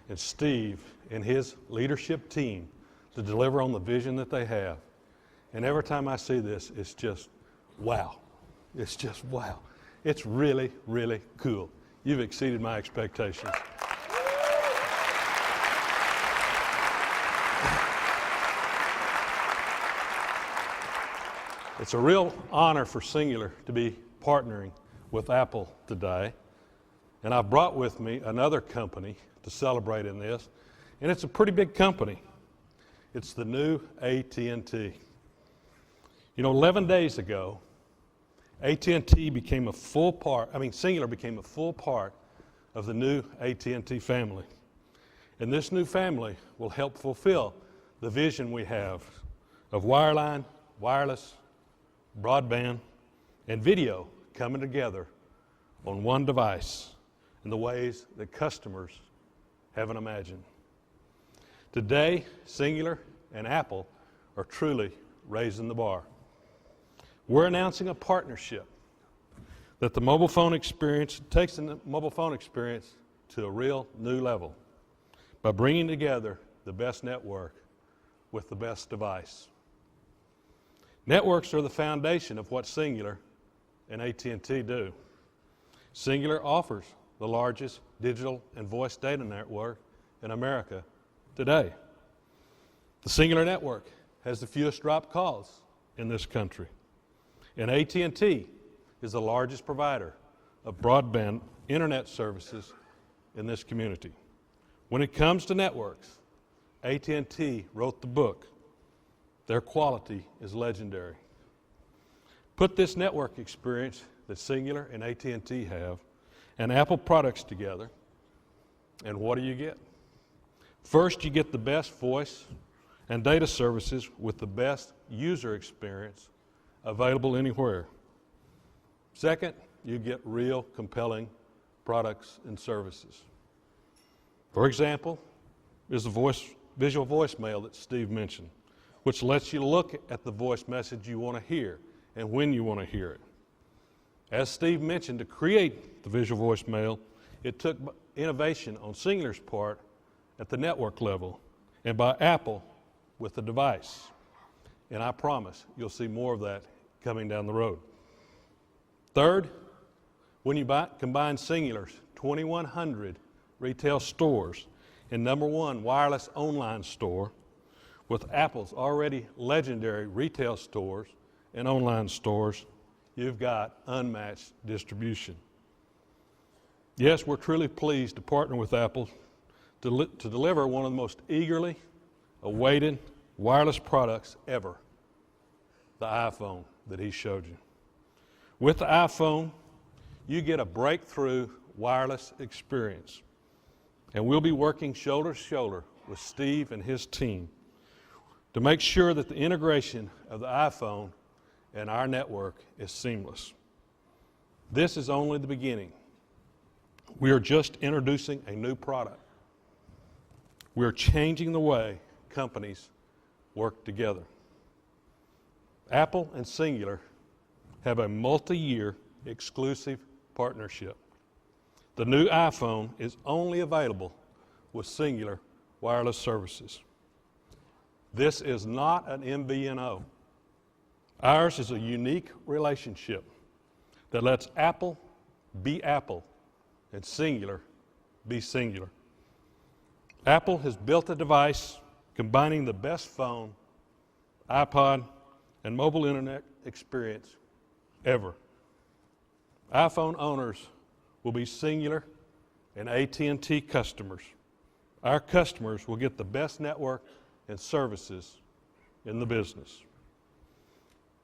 in Steve and his leadership team to deliver on the vision that they have. And every time I see this, it's just wow. It's just wow. It's really, really cool. You've exceeded my expectations. It's a real honor for Singular to be partnering with Apple today. And I've brought with me another company to celebrate in this. And it's a pretty big company. It's the new AT&T. You know, 11 days ago, AT&T became a full part, Cingular became a full part of the new AT&T family. And this new family will help fulfill the vision we have of wireline, wireless, broadband, and video coming together on one device in the ways that customers haven't imagined. Today, Cingular and Apple are truly raising the bar. We're announcing a partnership that the mobile phone experience takes the mobile phone experience to a real new level by bringing together the best network with the best device. Networks are the foundation of what Cingular and AT&T do. Cingular offers the largest digital and voice data network in America today. The Cingular network has the fewest dropped calls in this country. And AT&T is the largest provider of broadband internet services in this community. When it comes to networks, AT&T wrote the book. Their quality is legendary. Put this network experience that Cingular and AT&T have and Apple products together, and what do you get? First, you get the best voice and data services with the best user experience available anywhere. Second, you get real compelling products and services. For example, is the visual voicemail that Steve mentioned, which lets you look at the voice message you want to hear and when you want to hear it. As Steve mentioned, to create the visual voicemail, it took innovation on Cingular's part at the network level and by Apple with the device. And I promise you'll see more of that coming down the road. Third, when you combine Cingular's 2,100 retail stores and #1 wireless online store with Apple's already legendary retail stores and online stores, you've got unmatched distribution. Yes, we're truly pleased to partner with Apple to deliver one of the most eagerly awaited wireless products ever, the iPhone that he showed you. With the iPhone, you get a breakthrough wireless experience. And we'll be working shoulder to shoulder with Steve and his team to make sure that the integration of the iPhone and our network is seamless. This is only the beginning. We are just introducing a new product. We are changing the way companies work together. Apple and Cingular have a multi-year exclusive partnership. The new iPhone is only available with Cingular wireless services. This is not an MVNO. Ours is a unique relationship that lets Apple be Apple and Cingular be Cingular. Apple has built a device combining the best phone, iPod, and mobile internet experience ever. iPhone owners will be Cingular and AT&T customers. Our customers will get the best network and services in the business.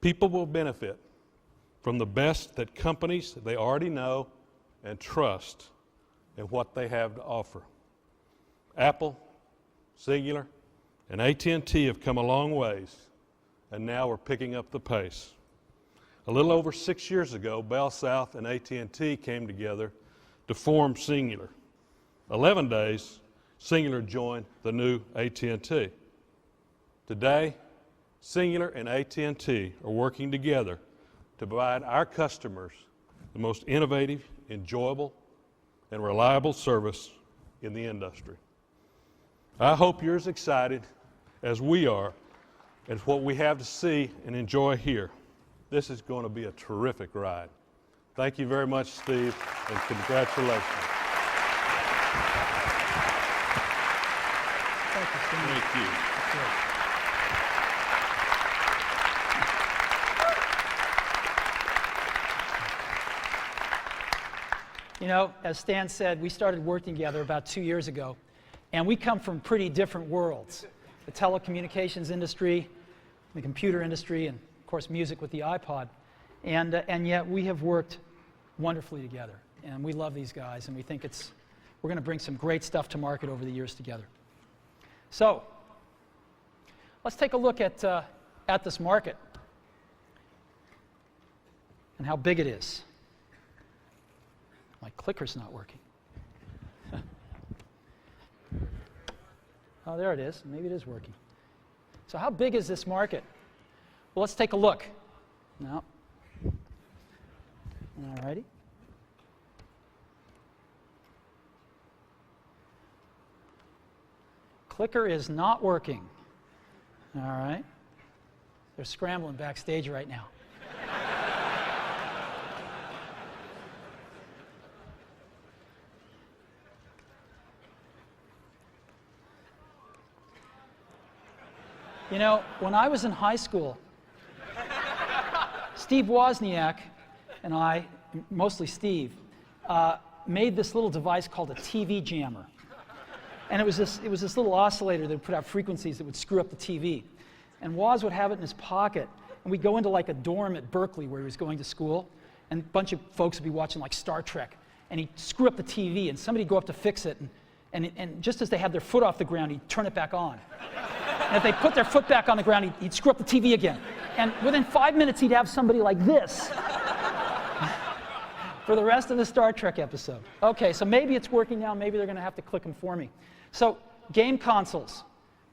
People will benefit from the best that companies they already know and trust in what they have to offer. Apple, Cingular, and AT&T have come a long ways, and now we're picking up the pace. A little over 6 years ago, Bell South and AT&T came together to form Cingular. 11 days, Cingular joined the new AT&T. Today, Cingular and AT&T are working together to provide our customers the most innovative, enjoyable, and reliable service in the industry. I hope you're as excited as we are at what we have to see and enjoy here. This is going to be a terrific ride. Thank you very much, Steve, and congratulations. Thank you, Steve. Thank you. You know, as Stan said, we started working together about 2 years ago, and we come from pretty different worlds. The telecommunications industry, the computer industry, and of course music with the iPod. And yet we have worked wonderfully together. And we love these guys, and we think we're going to bring some great stuff to market over the years together. So let's take a look at this market and how big it is. My clicker's not working. Oh, there it is. Maybe it is working. So how big is this market? Well, let's take a look. No. All righty. Clicker is not working. All right. They're scrambling backstage right now. You know, when I was in high school, Steve Wozniak and I, mostly Steve, made this little device called a TV jammer. And it was this little oscillator that would put out frequencies that would screw up the TV. And Woz would have it in his pocket. And we'd go into like a dorm at Berkeley where he was going to school, and a bunch of folks would be watching like Star Trek. And he'd screw up the TV, and somebody'd go up to fix it. And just as they had their foot off the ground, he'd turn it back on. And if they put their foot back on the ground, he'd screw up the TV again. And within 5 minutes, he'd have somebody like this for the rest of the Star Trek episode. Okay, so maybe it's working now. Maybe they're going to have to click them for me. So game consoles.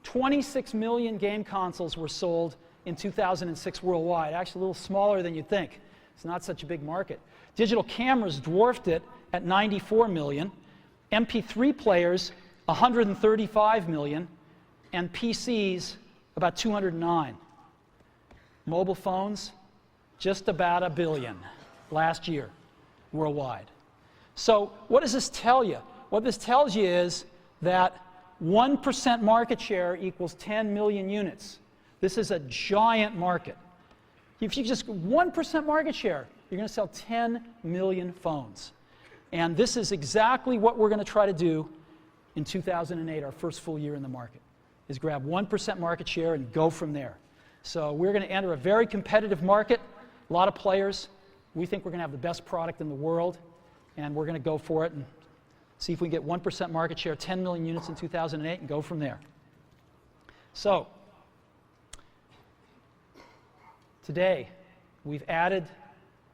26 million game consoles were sold in 2006 worldwide. Actually, a little smaller than you'd think. It's not such a big market. Digital cameras dwarfed it at 94 million. MP3 players, 135 million. And PCs, about 209. Mobile phones, just about 1 billion last year worldwide. So what does this tell you? What this tells you is that 1% market share equals 10 million units. This is a giant market. If you just 1% market share, you're going to sell 10 million phones. And this is exactly what we're going to try to do in 2008, our first full year in the market, is grab 1% market share and go from there. So we're going to enter a very competitive market, a lot of players. We think we're going to have the best product in the world, and we're going to go for it and see if we can get 1% market share, 10 million units in 2008, and go from there. So today, we've added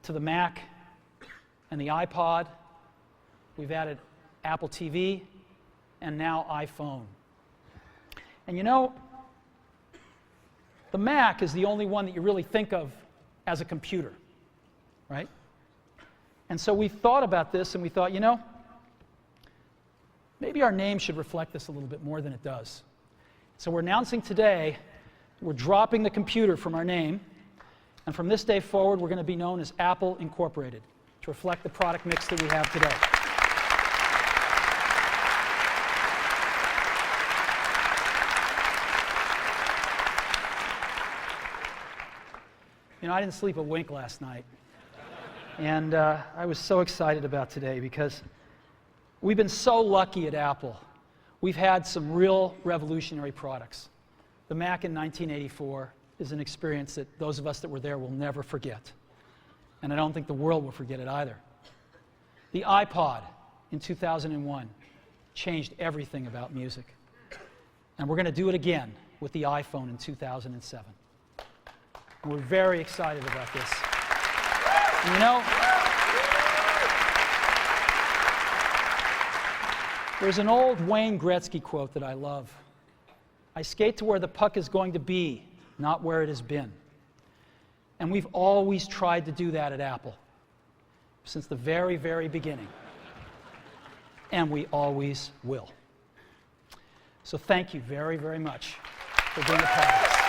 to the Mac and the iPod, we've added Apple TV, and now iPhone. And you know, the Mac is the only one that you really think of as a computer, right? And so we thought about this and we thought, you know, maybe our name should reflect this a little bit more than it does. So we're announcing today, we're dropping the computer from our name, and from this day forward, we're going to be known as Apple Incorporated to reflect the product mix that we have today. You know, I didn't sleep a wink last night. And I was so excited about today because we've been so lucky at Apple. We've had some real revolutionary products. The Mac in 1984 is an experience that those of us that were there will never forget. And I don't think the world will forget it either. The iPod in 2001 changed everything about music. And we're going to do it again with the iPhone in 2007. And we're very excited about this. And you know, there's an old Wayne Gretzky quote that I love. I skate to where the puck is going to be, not where it has been. And we've always tried to do that at Apple, since the very, very beginning. And we always will. So thank you very, very much for being a part of this.